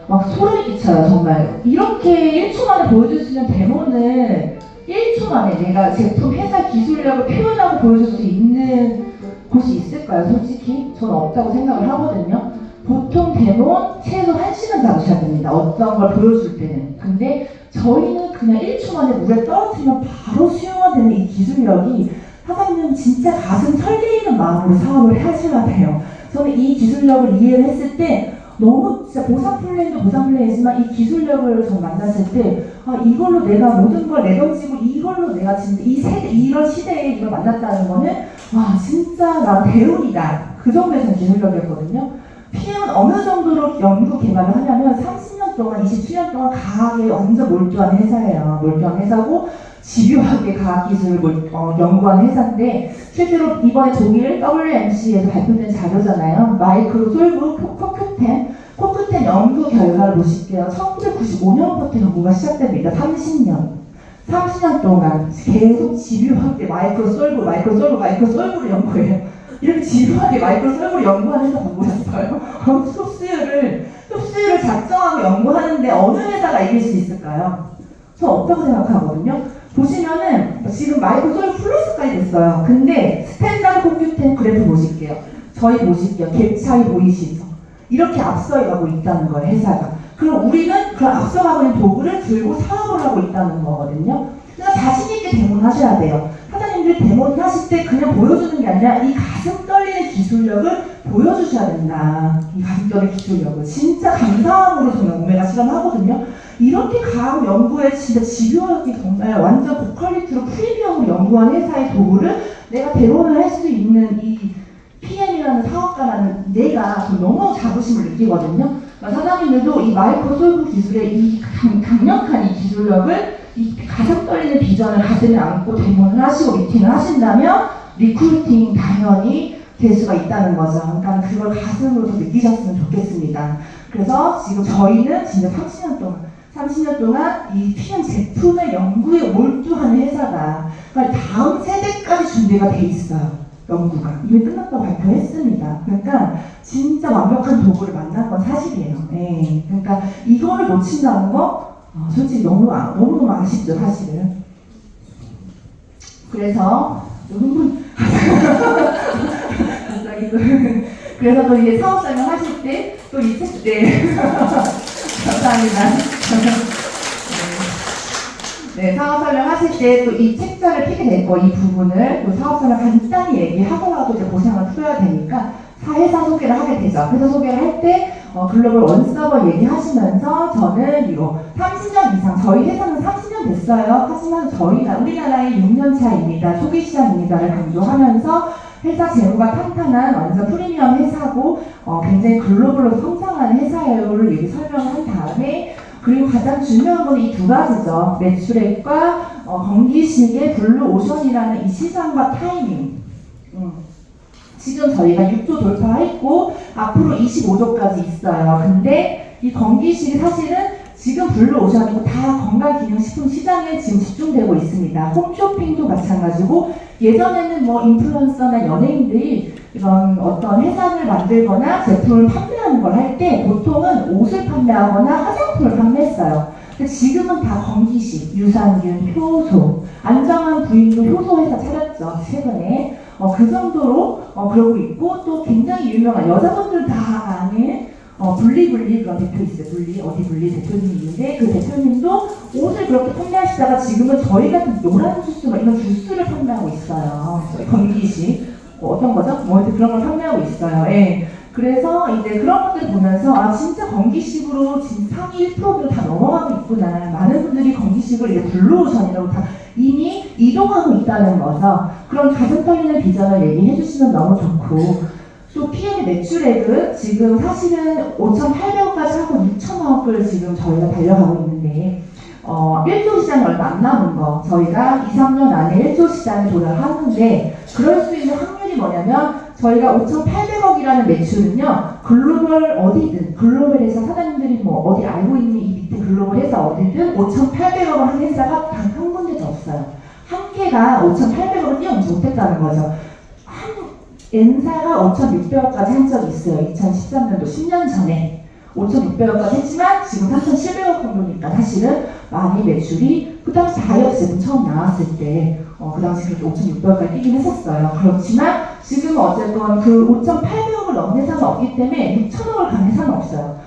막 소름이 끼쳐요. 정말 이렇게 1초 만에 보여줄 수 있는 데모는 1초 만에 내가 제품 회사 기술력을 표현하고 보여줄 수 있는 곳이 있을까요? 솔직히 저는 없다고 생각을 하거든요. 보통 데모 최소 1시간 잡으셔야 됩니다. 어떤 걸 보여줄 때는. 근데 저희는 그냥 1초 만에 물에 떨어뜨리면 바로 수용화되는 이 기술력이 사장님 진짜 가슴 설레이는 마음으로 사업을 하셔야 돼요. 저는 이 기술력을 이해를 했을 때 너무 진짜 보상 플랜도 보상 플랜이지만 이 기술력을 저 만났을 때 이걸로 내가 모든 걸 내던지고 이걸로 내가 진짜 이런 시대에 이걸 만났다는 거는 와 진짜 나 대운이다. 그 정도의 전 기술력이었거든요. PM은 어느 정도로 연구 개발을 하냐면 30년 동안 27년 동안 과학에 완전 몰두한 회사예요. 몰두한 회사고 집요하게 과학기술을 연구한 회사인데 실제로 이번에 독일 WMC에서 발표된 자료잖아요. 마이크로 솔브 코큐텐 연구 결과를 보실게요. 1995년부터 연구가 시작됩니다. 30년 동안 계속 집요하게 마이크로 솔브를 연구해요. 이렇게 집요하게 마이크로 솔브를 연구하는 회사 못 보셨어요? 흡수율을 작정하고 연구하는데 어느 회사가 이길 수 있을까요? 저 없다고 생각하거든요. 보시면은 지금 마이크로 솔브 플러스까지 됐어요. 근데 스탠다드 컴퓨팅 그래프 보실게요. 저희 보실게요. 갭 차이 보이시죠? 이렇게 앞서가고 있다는 거예요, 회사가. 그럼 우리는 그 앞서가고 있는 도구를 들고 사업을 하고 있다는 거거든요. 그러니까 자신있게 데모를 하셔야 돼요. 사장님들이 데모를 하실 때 그냥 보여주는 게 아니라 이 가슴 떨리는 기술력을 보여주셔야 된다. 이 가슴 떨리는 기술력을. 진짜 감사함으로 저는 오메가 실험하거든요. 이렇게 과학 연구에 진짜 집요하게 정말 완전 고퀄리티로 프리미엄으로 연구한 회사의 도구를 내가 대본을 할 수 있는 이 PM이라는 사업가라는 내가 너무 자부심을 느끼거든요. 그러니까 사장님들도 이 마이크로 솔브 기술의 이 강력한 이 기술력을 이 가슴 떨리는 비전을 가슴에 안고 데모를 하시고 미팅을 하신다면 리크루팅 당연히 될 수가 있다는 거죠. 그러니까 그걸 가슴으로 느끼셨으면 좋겠습니다. 그래서 지금 저희는 진짜 30년 동안 이 PM 제품의 연구에 몰두하는 회사다. 그러니까 다음 세대까지 준비가 돼 있어요. 연구가 이미 끝났다고 발표했습니다. 그러니까 진짜 완벽한 도구를 만난 건 사실이에요. 네. 그러니까 이거를 놓친다는 거 솔직히 너무 아쉽죠, 사실은. 그래서 갑자기 그래서 또 이제 사업 설명하실 때 또 이 책, 네. 감사합니다. 네, 사업 설명하실 때 또 이 책자를 피게 될 거, 이 부분을 또 사업 설명 간단히 얘기하더라도 이제 보상을 풀어야 되니까 회사 소개를 하게 되죠. 회사 소개를 할 때 글로벌 원서버 얘기하시면서 저는 이거 30년 이상, 저희 회사는 30년 됐어요. 하지만 우리나라의 6년 차입니다. 초기 시장입니다를 강조하면서 회사 재무가 탄탄한 완전 프리미엄 회사고 굉장히 글로벌로 성장하는 회사예요를 여기 설명을 한 다음에 그리고 가장 중요한 건 이 두 가지죠. 매출액과 건기식의 블루오션이라는 이 시장과 타이밍. 지금 저희가 6조 돌파했고 앞으로 25조까지 있어요. 근데 이 건기식이 사실은 지금 블루오션이고 다 건강기능식품 시장에 지금 집중되고 있습니다. 홈쇼핑도 마찬가지고 예전에는 뭐 인플루언서나 연예인들이 이런 어떤 해산을 만들거나 제품을 판매하는 걸 할 때 보통은 옷을 판매하거나 화장품을 판매했어요. 근데 지금은 다 건기식, 유산균, 효소, 안정한 부인도 효소 회사 차렸죠. 최근에. 그 정도로 그러고 있고 또 굉장히 유명한 여자분들 다 아는 블리 그런 대표 있어요. 블리 대표님이 있는데 그 대표님도 옷을 그렇게 판매하시다가 지금은 저희 같은 노란 주스 이런 주스를 판매하고 있어요. 건기식 어떤 거죠? 그런 걸 판매하고 있어요. 예. 그래서 이제 그런 것들 보면서 진짜 건기식으로 지금 상위 1%로 다 넘어가고 있구나. 많은 분들이 건기식을 이제 블루오션이라고 다 이미 이동하고 있다는 거죠. 그런 가슴 떨리는 비전을 얘기해 주시면 너무 좋고, 또 PM의 매출액은 지금 사실은 5,800억까지 하고 6천억을 지금 저희가 달려가고 있는데 1조 시장이 얼마 안 남은 거, 저희가 2, 3년 안에 1조 시장에 도달하는데, 그럴 수 있는 확률이 뭐냐면 저희가 5,800억이라는 매출은요, 글로벌 어디든, 글로벌에서 사장님들이 뭐 어디 알고 있는 이 밑에 글로벌에서 어디든 5,800억을 한 회사가 단 한 군데도 없어요. 한 개가 5,800억을 뛰어넘지 못했다는 거죠. N사가 5,600억까지 한 적이 있어요. 2013년도 10년 전에 5,600억까지 했지만 지금 3,700억 정도니까 사실은 많이 매출이, 그 당시 다이어트 제품 처음 나왔을 때 그 당시 그렇게 5,600억까지 뛰긴 했었어요. 그렇지만 지금은 어쨌든 그 5,800억을 넘는 회사는 없기 때문에 6,000억을 가는 회사는 없어요.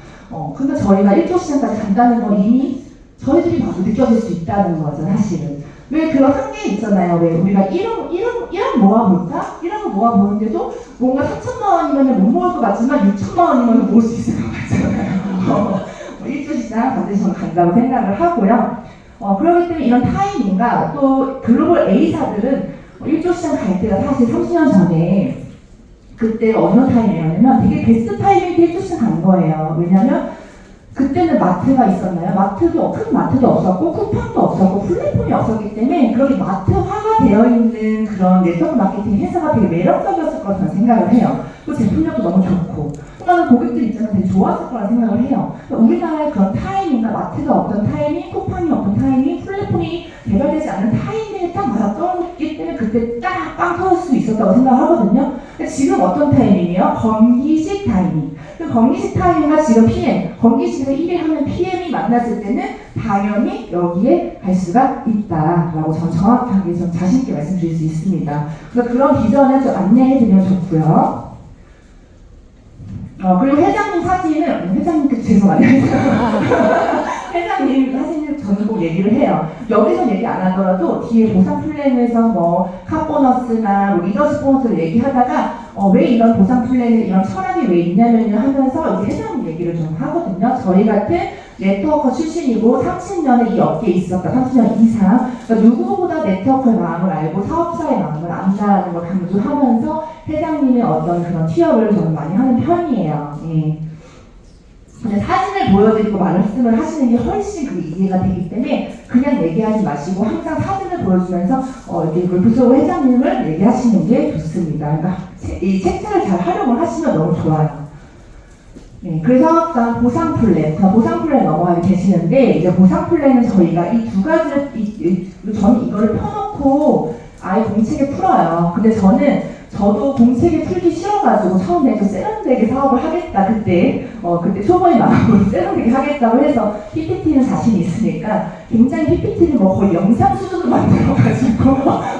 그러니까 저희가 1조 시장까지 간다는 건 이미 저희들이 봐도 느껴질 수 있다는 거죠, 사실은. 왜 그런 한계 있잖아요. 왜 우리가 1억 모아볼까? 1억을 모아보는데도 뭔가 4천만 원이면 못 모을 것 같지만 6천만 원이면 모을 수 있을 것 같잖아요. 1조 시장 반드시 저는 간다고 생각을 하고요. 그렇기 때문에 이런 타이밍과 또 글로벌 A사들은 1조 시장 갈 때가 사실 30년 전에 그때 어느 타이밍이었냐면 되게 베스트 타이밍 때 1조 시장 간 거예요. 왜냐면 그때는 마트가 있었나요? 큰 마트도 없었고 쿠팡도 없었고 플랫폼이 없었기 때문에 그렇게 마트화가 되어 있는 그런 네트워크 마케팅 회사가 되게 매력적이었을 거라고 저는 생각을 해요. 그 제품력도 너무 좋고 또 나는 고객들 입장에서 되게 좋았을 거라 생각을 해요. 우리나라의 그런 타이밍과 마트가 없던 타이밍, 쿠팡이 없던 타이밍, 플랫폼이 개발되지 않은 타이밍에 딱 맞아떨어졌기 때문에 그때 딱 빵 터질 수 있었다고 생각하거든요. 지금 어떤 타이밍이에요? 건기식 타이밍. 그 건기식 타이밍과 지금 PM, 건기식에서 1위 하는 PM이 만났을 때는 당연히 여기에 갈 수가 있다라고 저는 정확하게 좀 자신있게 말씀드릴 수 있습니다. 그래서 그런 비전을 좀 안내해드리면 좋고요. 그리고 회장님 사진은, 회장님께 죄송하네요. 회장님 사진을 저는 꼭 얘기를 해요. 여기서 얘기 안 하더라도 뒤에 보상 플랜에서 뭐 카보너스나 뭐 리더십 보너스를 얘기하다가 왜 이런 보상 플랜에 이런 철학이 왜 있냐면요 하면서 이제 회장님 얘기를 좀 하거든요. 저희 같은 네트워커 출신이고 30년에 이 업계에 있었다, 30년 이상. 그러니까 누구보다 네트워크의 마음을 알고 사업자의 마음을 안다는 걸 강조하면서 회장님의 어떤 그런 취업을 저는 많이 하는 편이에요. 예. 근데 사진을 보여드리고 말씀을 하시는 게 훨씬 그게 이해가 되기 때문에 그냥 얘기하지 마시고 항상 사진을 보여주면서 이렇게 골프소 회장님을 얘기하시는 게 좋습니다. 그러니까 이 책자를 잘 활용을 하시면 너무 좋아요. 네, 그래서 보상 플랜, 보상 플랜 넘어가 계시는데 이제 보상 플랜은 저희가 이 두 가지를 저는 이거를 펴놓고 아예 공책에 풀어요. 근데 저도 공책에 풀기 싫어가지고 처음에 좀 세련되게 사업을 하겠다 그때 초보의 마음으로 세련되게 하겠다고 해서 PPT는 자신이 있으니까 굉장히 PPT를 뭐 거의 영상 수준으로 만들어가지고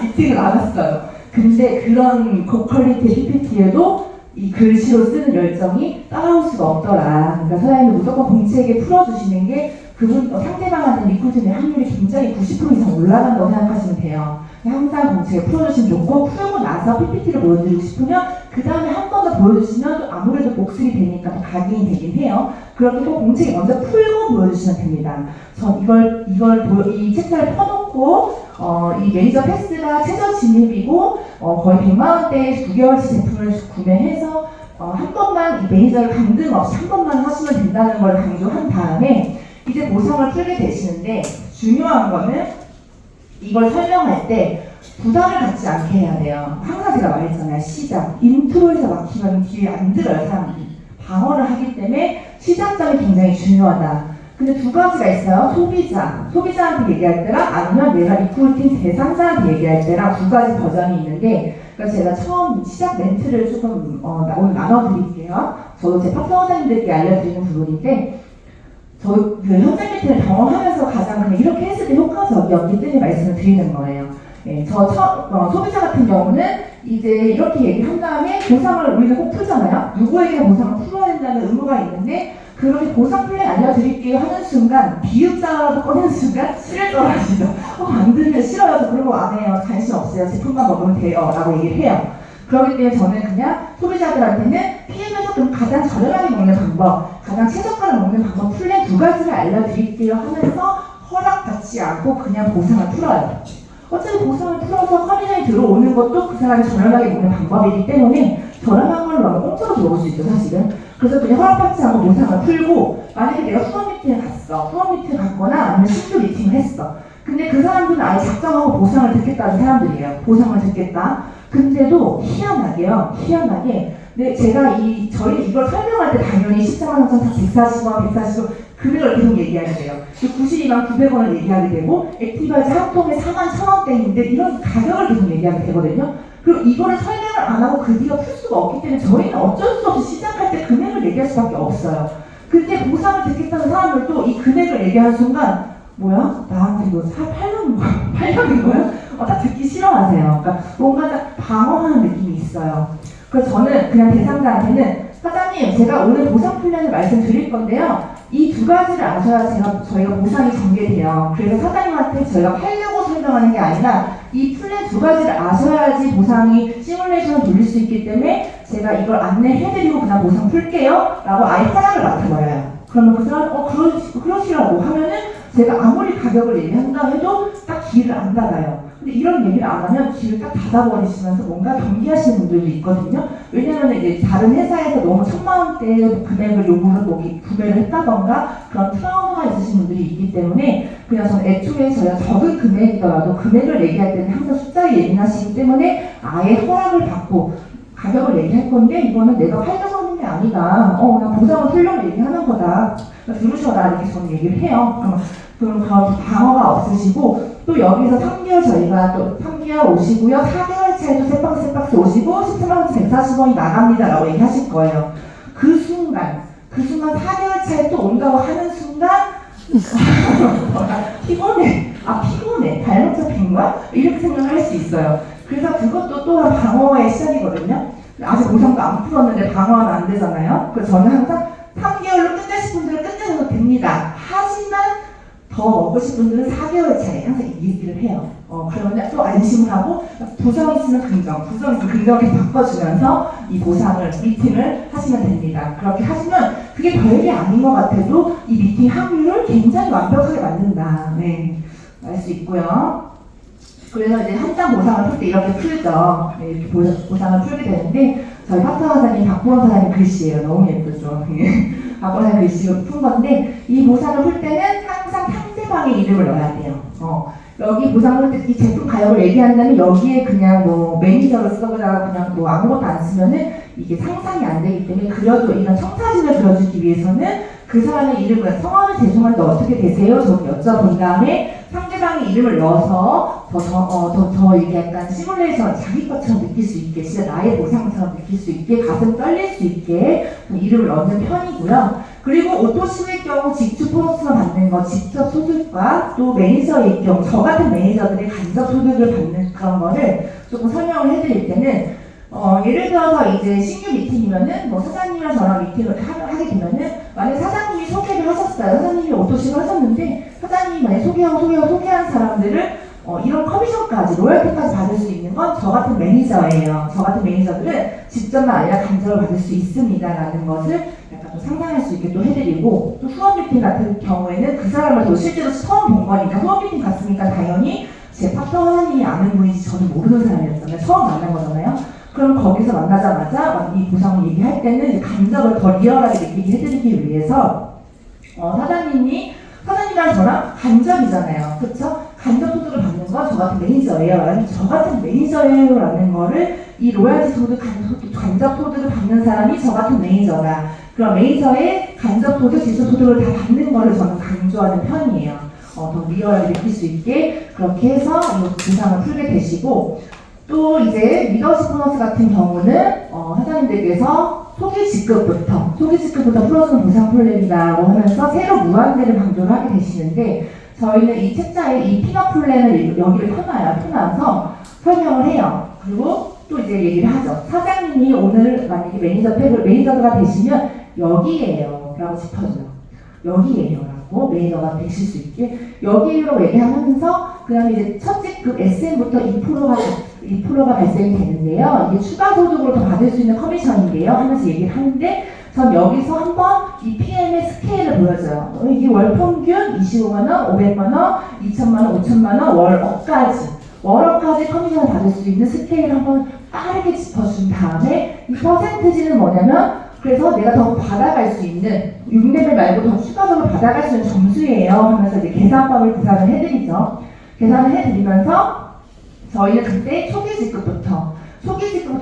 미팅을 나갔어요. 근데 그런 고퀄리티 PPT에도 이 글씨로 쓰는 열정이 따라올 수가 없더라. 그러니까 서양은 무조건 공책에 풀어주시는 게 그분 상대방한테 리크루트의 확률이 굉장히 90% 이상 올라간다고 생각하시면 돼요. 항상 공책에 풀어주시면 좋고, 풀고 나서 PPT를 보여드리고 싶으면 그 다음에 한 번 더 보여주시면 또 아무래도 복습이 되니까 더 각인이 되긴 해요. 그럴 때 꼭 공책에 먼저 풀고 보여주시면 됩니다. 전 이 책자를 펴놓고 이 메이저 패스가 최저 진입이고 거의 100만 원대의 9개월치 제품을 구매해서 한 번만 이 매니저를 강등 없이 한 번만 하시면 된다는 걸 강조한 다음에 이제 보상을 풀게 되시는데 중요한 거는 이걸 설명할 때 부담을 갖지 않게 해야 돼요. 항상 제가 말했잖아요. 시작, 인트로에서 막히면 뒤에 안 들어요. 사람들이 방어를 하기 때문에 시작점이 굉장히 중요하다. 근데 두 가지가 있어요. 소비자한테 얘기할 때랑 아니면 내가 리크루팅 대상자한테 얘기할 때랑 두 가지 버전이 있는데, 그래서 제가 처음 시작 멘트를 조금 오늘 나눠드릴게요. 저도 제 파트너사님들께 알려드리는 부분인데, 그 현장 미팅을 경험하면서 가장 그냥 이렇게 했을 때 효과적이었기 때문에 말씀을 드리는 거예요. 예, 소비자 같은 경우는 이제 이렇게 얘기한 다음에 보상을 우리는 꼭 풀잖아요. 누구에게나 보상을 풀어야 된다는 의무가 있는데 그렇게 보상 플랜 알려드릴게요 하는 순간 비읍자라도 꺼내는 순간 싫을 줄 아시죠? 안 들으면 싫어요. 저 그런 거 안 해요. 관심 없어요. 제품만 먹으면 돼요. 라고 얘기를 해요. 그렇기 때문에 저는 그냥 소비자들한테는 PM에서 좀 가장 저렴하게 먹는 방법, 가장 최저가를 먹는 방법 플랜 두 가지를 알려드릴게요 하면서 허락받지 않고 그냥 보상을 풀어요. 어차피 보상을 풀어서 커미션이 들어오는 것도 그 사람이 저렴하게 먹는 방법이기 때문에 저렴한 걸로 하면 공짜로 들어올 수 있죠, 사실은. 그래서 그냥 허락받지 않고 보상을 풀고, 만약에 내가 수업 미팅에 갔어. 수업 미팅에 갔거나 아니면 신규 미팅을 했어. 근데 그 사람들은 아예 작정하고 보상을 듣겠다는 사람들이에요. 보상을 듣겠다. 근데도 희한하게 저희는 이걸 설명할 때 당연히 14만 140원, 140원 금액을 계속 얘기하게 돼요. 92만 900원을 얘기하게 되고 액티바이즈 한 통에 4만 1,000원대인데 이런 가격을 계속 얘기하게 되거든요. 그리고 이거를 설명을 안 하고 그 뒤가 풀 수가 없기 때문에 저희는 어쩔 수 없이 시작할 때 금액을 얘기할 수밖에 없어요. 근데 보상을 듣겠다는 사람들도 이 금액을 얘기하는 순간 뭐야? 나한테 이거 팔려는 거야? 팔려는 거야? 딱 듣기 싫어하세요. 그러니까 뭔가 딱 방어하는 느낌이 있어요. 그래서 저는 그냥 대상자한테는 사장님, 제가 오늘 보상 플랜을 말씀드릴 건데요. 이 두 가지를 아셔야 저희가 보상이 전개돼요. 그래서 사장님한테 저희가 팔려고 설명하는 게 아니라 이 플랜 두 가지를 아셔야지 보상이 시뮬레이션을 돌릴 수 있기 때문에 제가 이걸 안내해드리고 그냥 보상 풀게요. 라고 아예 허락을 맡아버려요. 그러면 그 사람은 그러시라고 하면은 제가 아무리 가격을 얘기한다 해도 딱 귀를 안 닫아요. 근데 이런 얘기를 안 하면 귀를 딱 닫아버리시면서 뭔가 경계하시는 분들도 있거든요. 왜냐면 이제 다른 회사에서 너무 1,000만 원대 금액을 요구를 구매를 했다던가 그런 트라우마가 있으신 분들이 있기 때문에 그냥 저는 애초에 저희가 적은 금액이더라도 금액을 얘기할 때는 항상 숫자에 예민하시기 때문에 아예 허락을 받고 가격을 얘기할 건데 이거는 내가 팔려고 하는 게 아니다. 나 보상을 풀려고 얘기하는 거다. 들으셔라 이렇게 저는 얘기를 해요. 그럼 그런 방어가 없으시고 또 여기서 3개월 저희가 또 3개월 오시고요. 4개월 차에도 세 박스 오시고 13만 140원이 나갑니다 라고 얘기하실 거예요. 그 순간 4개월 차에 또 온다고 하는 순간 피곤해. 발목 잡힌 거야? 이렇게 생각할 수 있어요. 그래서 그것도 또한 방어의 시작이거든요. 아직 보상도 안 풀었는데 방어하면 안 되잖아요. 그래서 저는 항상 3개월로 끝내실 분들은 끝내셔도 됩니다. 하지만 더 먹으신 분들은 4개월 차에 항상 이 얘기를 해요. 그러면 또 안심을 하고 부정 있으면 긍정을 바꿔주면서 이 보상을 미팅을 하시면 됩니다. 그렇게 하시면 그게 별게 아닌 것 같아도 이 미팅 확률을 굉장히 완벽하게 만든다. 네, 알 수 있고요. 그래서 이제 한 장 보상을 풀 때 이렇게 풀죠. 네, 이렇게 보상을 풀게 되는데 저희 파트너 사장님 박보원 사장님 글씨예요. 너무 예쁘죠. 박보원 사장님 글씨로 푼 건데 이 보상을 풀 때는 항상 상대방의 이름을 넣어야 돼요. 여기 보상을 풀 때 이 제품 가격을 얘기한 다음에 여기에 그냥 뭐 매니저를 써보다가 그냥 뭐 아무것도 안 쓰면은 이게 상상이 안 되기 때문에 이런 청사진을 그려주기 위해서는 그 사람의 이름을 성함이 죄송한데 어떻게 되세요? 저기 여쭤본 다음에 상대방의 이름을 넣어서 더 이게 약간 시뮬레이션 자기 것처럼 느낄 수 있게 진짜 나의 보상처럼 느낄 수 있게 가슴 떨릴 수 있게 이름을 넣는 편이고요. 그리고 오토시의 경우 직접 보너스만 받는 거 직접 소득과 또 매니저의 경우 저 같은 매니저들이 간접 소득을 받는 그런 거를 조금 설명을 해드릴 때는 예를 들어서 이제 신규 미팅이면은 뭐 사장님이랑 저랑 미팅을 하게 되면은 만약 사장님이 소개를 하셨어요. 사장님이 오토식을 하셨는데 사장님이 만약 소개한 사람들을 이런 커미션까지 로열티까지 받을 수 있는 건 저 같은 매니저예요. 저 같은 매니저들은 직접만 아니라 간접을 받을 수 있습니다라는 것을 약간 좀 상상할 수 있게 또 해드리고 또 수업 미팅 같은 경우에는 그 사람을 또 실제로 처음 본 거니까 수업 미팅 갔으니까 당연히 제 파트너 사장님이 아는 분인지 저는 모르는 사람이었잖아요. 처음 만난 거잖아요. 그럼 거기서 만나자마자 이 보상을 얘기할 때는 이제 간접을 더 리얼하게 느끼게 해드리기 위해서 사장님이랑 저랑 간접이잖아요. 그렇죠? 간접 소득을 받는 건 저 같은 매니저예요. 저 같은 매니저예요 라는 거를 이 로얄티 소득, 간접 소득을 받는 사람이 저 같은 매니저다. 그럼 매니저의 간접 소득, 직접 소득을 다 받는 거를 저는 강조하는 편이에요. 더 리얼하게 느낄 수 있게 그렇게 해서 이 보상을 풀게 되시고 또 이제 리더십 보너스 같은 경우는 사장님들께서 소개 직급부터 풀어주는 보상 플랜이라고 하면서 새로 무한대를 강조를 하게 되시는데 저희는 이 책자에 이 피넛 플랜을 여기를 펴놔서 설명을 해요. 그리고 또 이제 얘기를 하죠. 사장님이 오늘 만약에 매니저가 되시면 여기에요 라고 짚어줘요. 여기에요 라고 매니저가 되실 수 있게 여기로 얘기하면서 그 다음에 이제 첫 직급 SM부터 2%가 발생이 되는데요. 이게 추가 소득으로 더 받을 수 있는 커미션인데요. 하면서 얘기를 하는데 전 여기서 한번 이 PM의 스케일을 보여줘요. 이게 월 평균 25만원, 500만원, 2천만원, 5천만원, 월 억까지 여러 가지 커미션을 받을 수 있는 스케일을 한번 빠르게 짚어준 다음에 이 퍼센트지는 뭐냐면 그래서 내가 더 받아갈 수 있는 6레벨 말고 더 추가적으로 받아갈 수 있는 점수예요 하면서 이제 계산법을 구상을 해드리죠. 계산을 해드리면서 저희는 그때 초기 직급부터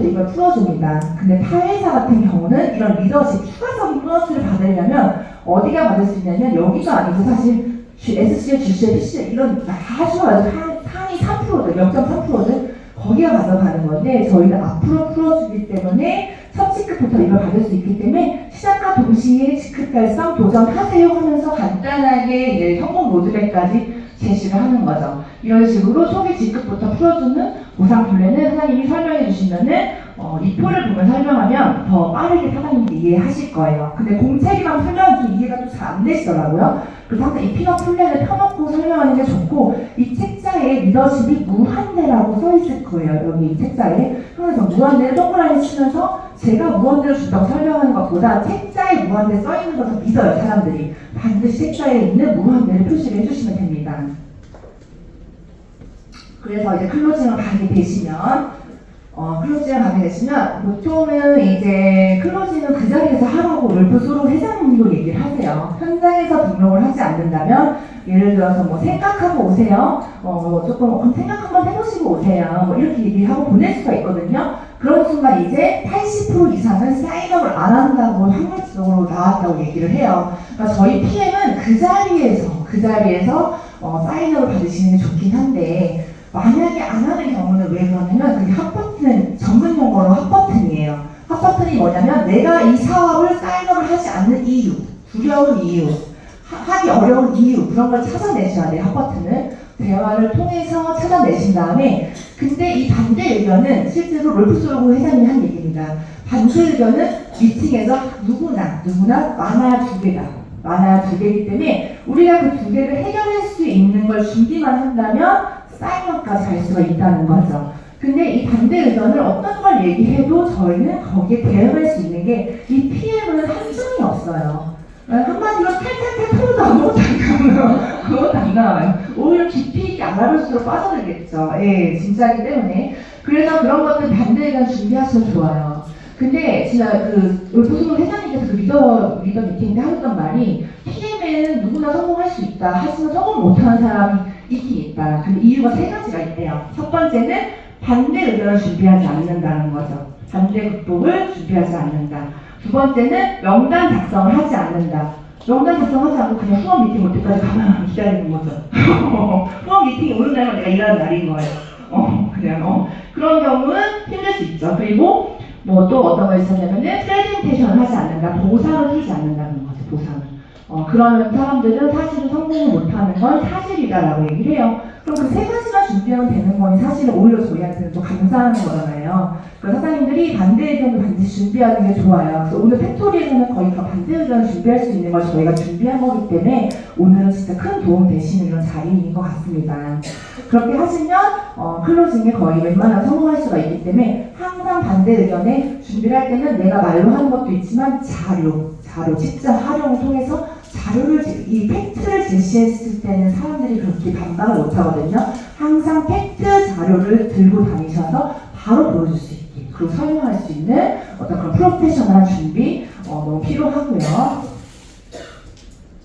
이걸 풀어줍니다. 근데 타회사 같은 경우는 이런 리더십 추가적인 보너스를 받으려면 어디가 받을 수 있냐면 여기가 아니고 사실 SCL, GCL, PCL 이런 아주 상위 3%들, 0.3%들 거기가 가져가는 건데 저희는 앞으로 풀어주기 때문에 첫 직급부터 이걸 받을 수 있기 때문에 시작과 동시에 직급 달성 도전하세요 하면서 간단하게 이제 성공 로드맵까지 제시를 하는 거죠. 이런 식으로 초기 직급부터 풀어주는 보상 플랜을 사장님이 설명해 주시면은 이 표를 보면 설명하면 더 빠르게 사장님이 이해하실 거예요. 근데 공책이랑 설명은 좀 이해가 좀 잘 안 되시더라고요. 그래서 항상 이 픽업 플랜을 펴놓고 설명하는 게 좋고 이 책자에 리더십이 무한대라고 써 있을 거예요. 여기 이 책자에. 그래서 무한대를 동그라미 치면서 제가 무한대를 준다고 설명하는 것보다 책자에 무한대 써 있는 것을 믿어요, 사람들이. 반드시 책자에 있는 무한대를 표시를 해주시면 됩니다. 그래서 이제 클로징을 가게 되시면 보통은 이제 클로징은 그 자리에서 하라고 롤프소로 회장님도 얘기를 하세요. 현장에서 등록을 하지 않는다면 예를 들어서 뭐 생각하고 오세요. 조금 생각 한번 해보시고 오세요. 뭐 이렇게 얘기하고 보낼 수가 있거든요. 그런 순간 이제 80% 이상은 사인업을 안 한다고 확률적으로 나왔다고 얘기를 해요. 그러니까 저희 PM은 그 자리에서 사인업을 받으시는 게 좋긴 한데 만약에 안 하는 경우는 왜 그러냐면 그게 핫버튼은 전문 용어로 핫버튼이에요. 핫버튼이 뭐냐면 내가 이 사업을 사인업을 하지 않는 이유, 두려운 이유, 하기 어려운 이유 그런 걸 찾아내셔야 돼요. 핫버튼은 대화를 통해서 찾아내신 다음에 근데 이 반대 의견은 실제로 롤프소로 회장님이 한 얘기입니다. 반대 의견은 미팅에서 누구나 많아야 두 개이기 때문에 우리가 그 두 개를 해결할 수 있는 걸 준비만 한다면 사인업까지 갈 수가 있다는 거죠. 근데 이 반대 의견을 어떤 걸 얘기해도 저희는 거기에 대응할 수 있는 게 이 PM은 한정이 없어요. 한마디로 탈탈탈 털어도 아무것도 안 나와요. 오히려 깊이 있게 알아볼수록 빠져들겠죠. 예, 진짜이기 때문에. 그래서 그런 것들 반대 의견 준비하시면 좋아요. 근데 진짜 롤프소 회장님께서 그 리더 미팅 때 하셨던 말이 PM에는 누구나 성공할 수 있다. 하지만 성공 못하는 사람이 있긴 있다. 근데 이유가 세 가지가 있대요. 첫 번째는 반대 의견을 준비하지 않는다는 거죠. 반대 극복을 준비하지 않는다. 두 번째는 명단 작성을 하지 않는다. 명단 작성하지 않고 그냥 후원 미팅 올 때까지 가만히 기다리는 거죠. 후원 미팅이 오는 날만 내가 일하는 날인 거예요. 그런 경우는 힘들 수 있죠. 그리고 뭐 또 어떤 거 있었냐면은 프레젠테이션을 하지 않는다. 보상을 주지 않는다는 거죠. 보상을. 그러면 사람들은 사실은 성공을 못하는 건 사실이다라고 얘기를 해요. 그럼 그 세 가지만 준비하면 되는 거니 사실은 오히려 저희한테는 또 감사하는 거잖아요. 그래서 사장님들이 반대 의견을 반드시 준비하는 게 좋아요. 그래서 오늘 팩토리에서는 거의 다 반대 의견을 준비할 수 있는 걸 저희가 준비한 거기 때문에 오늘은 진짜 큰 도움 되시는 이런 자리인 것 같습니다. 그렇게 하시면 클로징에 거의 웬만하면 성공할 수가 있기 때문에 항상 반대 의견에 준비를 할 때는 내가 말로 하는 것도 있지만 자료, 책자 활용을 통해서 이 팩트를 제시했을 때는 사람들이 그렇게 반박을 못하거든요. 항상 팩트 자료를 들고 다니셔서 바로 보여줄 수 있게 그리고 설명할 수 있는 어떤 그런 프로페셔널한 준비 너무 필요하고요.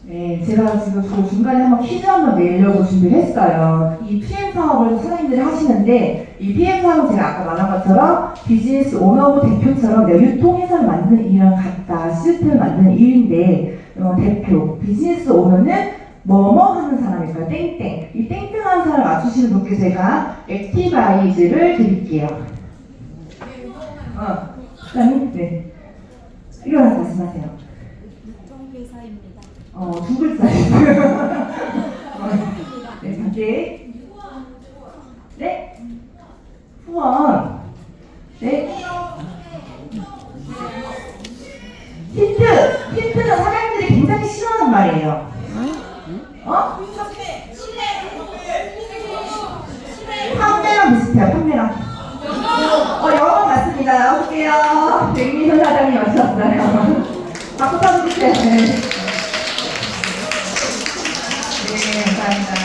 네, 제가 지금 그 중간에 한번 퀴즈 한번 내려고 준비를 했어요. 이 PM 사업을 사장님들이 하시는데 이 PM 사업은 제가 아까 말한 것처럼 비즈니스 오너고 대표처럼 내 유통회사를 만드는 일이랑 같다. 시스템을 만드는 일인데 대표, 비즈니스 오너는 뭐뭐 하는 사람일까요? 땡땡. 이 땡땡하는 사람을 맞추시는 분께 제가 액티바이즈를 드릴게요. 그다음에 네. 일어나서 말씀하세요. 유통회사입니다. 두 글자예요. 네, 단계. 네? 후원. 네? 힌트는 사장님들이 굉장히 싫어하는 말이에요. 판매랑 비슷해요, 판매랑. 영어 맞습니다. 볼게요. 백미선 사장님 맞췄어요. 박수 쳐주세요. 네, 감사합니다.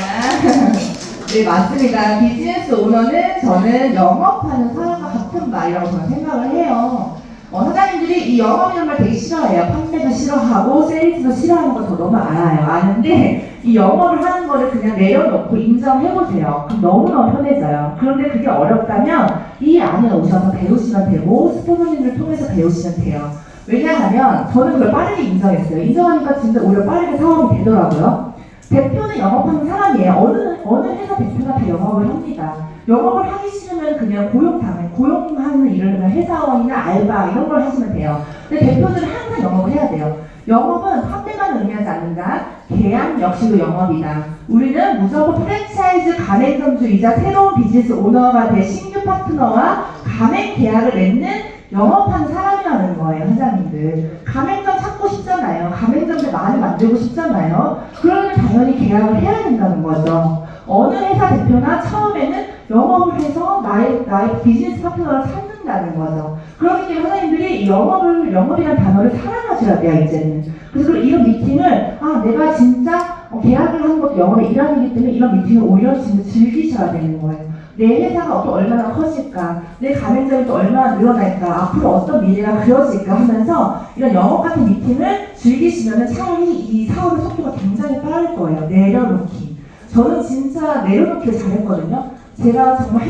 네, 맞습니다. 비즈니스 오너는 저는 영업하는 사람과 같은 말이라고 저는 생각을 해요. 사장님들이 이 영업이라는 말 되게 싫어해요. 판매도 싫어하고 세일즈도 싫어하는 거 저 너무 알아요. 아는데 이 영업을 하는 거를 그냥 내려놓고 인정해보세요. 그럼 너무너무 편해져요. 그런데 그게 어렵다면 이 안에 오셔서 배우시면 되고 스포너님을 통해서 배우시면 돼요. 왜냐하면 저는 그걸 빠르게 인정했어요. 인정하니까 진짜 오히려 빠르게 사업이 되더라고요. 대표는 영업하는 사람이에요. 어느 회사 대표가 다 영업을 합니다. 영업을 하기 싫으면 그냥 고용하는 일을 그냥 회사원이나 알바 이런 걸 하시면 돼요. 근데 대표들은 항상 영업을 해야 돼요. 영업은 판매만 의미하지 않는다. 계약 역시도 영업이다. 우리는 무조건 프랜차이즈 가맹점주이자 새로운 비즈니스 오너가 될 신규 파트너와 가맹 계약을 맺는 영업하는 사람이라는 거예요, 사장님들. 가맹점 찾고 싶잖아요. 가맹점들 많이 만들고 싶잖아요. 그러면 당연히 계약을 해야 된다는 거죠. 어느 회사 대표나 처음에는 영업을 해서 나의 비즈니스 파트너를 찾는다는 거죠. 그렇기 때문에 사장님들이 영업이라는 단어를 사랑하셔야 돼요, 이제는. 그래서 이런 미팅을, 내가 진짜 계약을 하는 것도 영업의 일환이기 때문에 이런 미팅을 오히려 진짜 즐기셔야 되는 거예요. 내 회사가 또 얼마나 커질까, 내 가맹점이 또 얼마나 늘어날까, 앞으로 어떤 미래가 그려질까 하면서 이런 영업 같은 미팅을 즐기시면 차라리 이 사업의 속도가 굉장히 빠를 거예요. 내려놓기. 저는 진짜 내려놓기를 잘했거든요. 제가 정말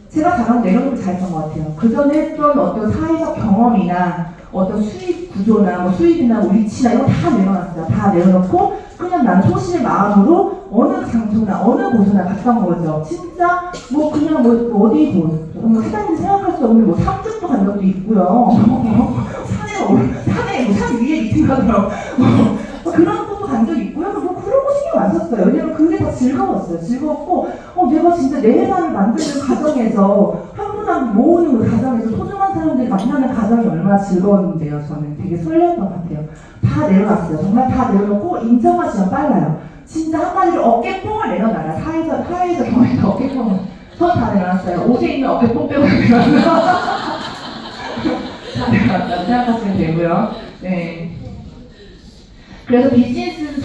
제가 잘하는 내려놓기를 잘했던 것 같아요. 그 전에 했던 어떤 사회적 경험이나 어떤 수입 구조나 뭐 수입이나 뭐 위치나 이거 다 내려놨어요. 다 내려놓고 그냥 난 소신의 마음으로 어느 장소나 어느 곳이나 갔던 거죠. 진짜 뭐 그냥 뭐 어디 사장님 생각할 수 없는 뭐 삼중도 간 적도 있고요. 산에 산 위에 미팅 가더라고. 그런 것도 간 적 있고요. 뭐 그런 거 신경 안 썼어요. 왜냐면 그게 다 즐거웠어요. 즐겁고 내가 진짜 내 회사를 만드는 과정에서 한 분 한 분 모으는 그 과정에서 소중한 사람들이 만나는 과정이 얼마나 즐거웠는데요. 저는 되게 설레었던 것 같아요. 다 내려놨어요. 정말 다 내려놓고 인정하시면 빨라요. 진짜 한마디로 어깨뽕을 내려놔요. 사회에서 경험했던 어깨뽕을. 전 다 내려놨어요. 옷에 있는 어깨뽕 빼고 내려놨어요. 다 내려놨다고 생각하시면 되고요. 네. 그래서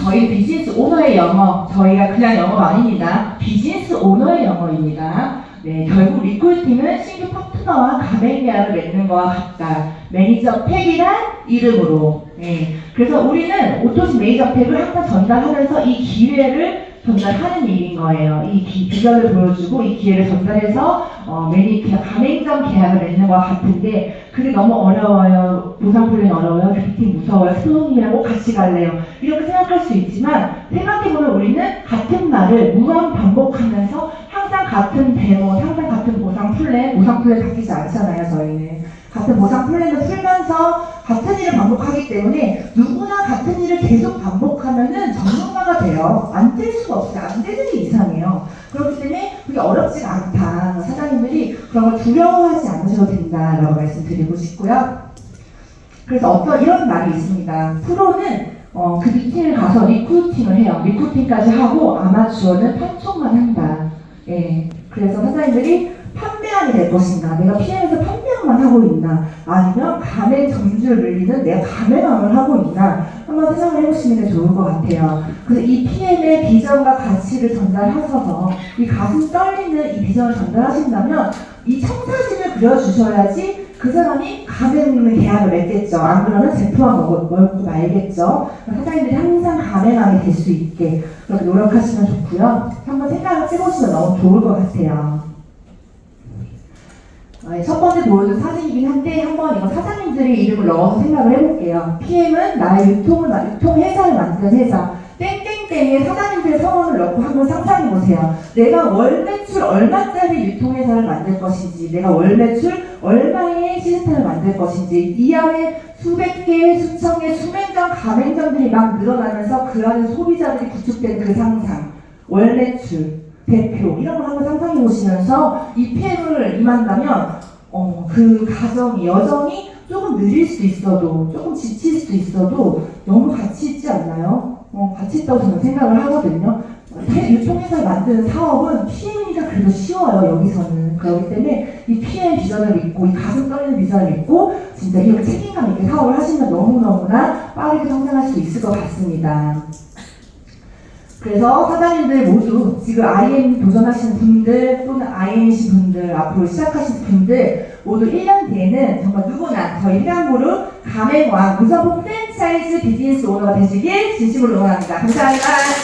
저희 비즈니스 오너의 영어, 저희가 그냥 영어 아닙니다. 비즈니스 오너의 영어입니다. 네, 결국 리크루팅은 신규 파트너와 가맹 계약을 맺는 것과 같다. 매니저 팩이란 이름으로. 네, 그래서 우리는 오토식 매니저 팩을 항상 전달하면서 이 기회를 전달하는 일인 거예요. 이 비전을 보여주고 이 기회를 전달해서 가맹점 계약을 맺는 것과 같은데 그게 너무 어려워요. 보상 플랜 어려워요. 미팅 무서워요. 스노우님이랑 꼭 같이 갈래요. 이렇게 생각할 수 있지만 생각해보면 우리는 같은 말을 무한 반복하면서 항상 같은 데모, 항상 같은 보상 플랜 바뀌지 않잖아요. 저희는 같은 보상 플랜을 풀면서 같은 일을 반복하기 때문에 누구나 같은 일을 계속 반복하면은 전문가가 돼요. 안 될 수가 없어요. 안 되는 게 이상해요. 그렇기 때문에 그게 어렵지가 않다. 사장님들이 그런 걸 두려워하지 않으셔도 된다라고 말씀드리고 싶고요. 그래서 이런 말이 있습니다. 프로는 그 미팅을 가서 리크루팅을 해요. 리크루팅까지 하고 아마추어는 판촉만 한다. 예. 그래서 사장님들이 판매안이 될 것인가, 내가 PM에서 판매만 하고 있나, 아니면 가맹 점주를 늘리는 내가 가맹왕을 하고 있나 한번 생각을 해보시면 좋을 것 같아요. 그래서 이 PM의 비전과 가치를 전달하셔서 이 가슴 떨리는 이 비전을 전달하신다면 이 청사진을 그려주셔야지 그 사람이 가맹 계약을 맺겠죠. 안 그러면 제품만 먹고 말겠죠. 사장님들이 항상 가맹왕이 될 수 있게 그렇게 노력하시면 좋고요. 한번 생각을 해보시면 너무 좋을 것 같아요. 첫 번째 보여준 사진이긴 한데 한번 이거 사장님들의 이름을 넣어서 생각을 해볼게요. PM은 나의 유통회사를 만드는 회사. 땡땡땡에 사장님들의 성원을 넣고 한번 상상해보세요. 내가 월 매출 얼마짜리 유통회사를 만들 것인지, 내가 월 매출 얼마의 시스템을 만들 것인지, 이 안에 수백 개, 수천 개, 수백점 가맹점들이 막 늘어나면서 그 안에 소비자들이 구축된 그 상상, 월 매출, 대표 이런 걸 한번 상상해 보시면서 이 PM을 임한다면 그 과정이 여정이 조금 느릴 수 있어도 조금 지칠 수 있어도 너무 가치 있지 않나요? 가치 있다고 저는 생각을 하거든요. 유통회사를 만드는 사업은 PM이니까 그래도 쉬워요. 여기서는 그렇기 때문에 이 PM 비전을 믿고 이 가슴 떨리는 비전을 믿고 진짜 이렇게 책임감 있게 사업을 하시면 너무너무나 빠르게 성장할 수 있을 것 같습니다. 그래서 사장님들 모두 지금 IM 도전하시는 분들 또는 IMC 분들 앞으로 시작하시는 분들 모두 1년 뒤에는 정말 누구나 저희 해양그룹 가맹왕 무사복 프랜차이즈 비즈니스 오너가 되시길 진심으로 응원합니다. 감사합니다.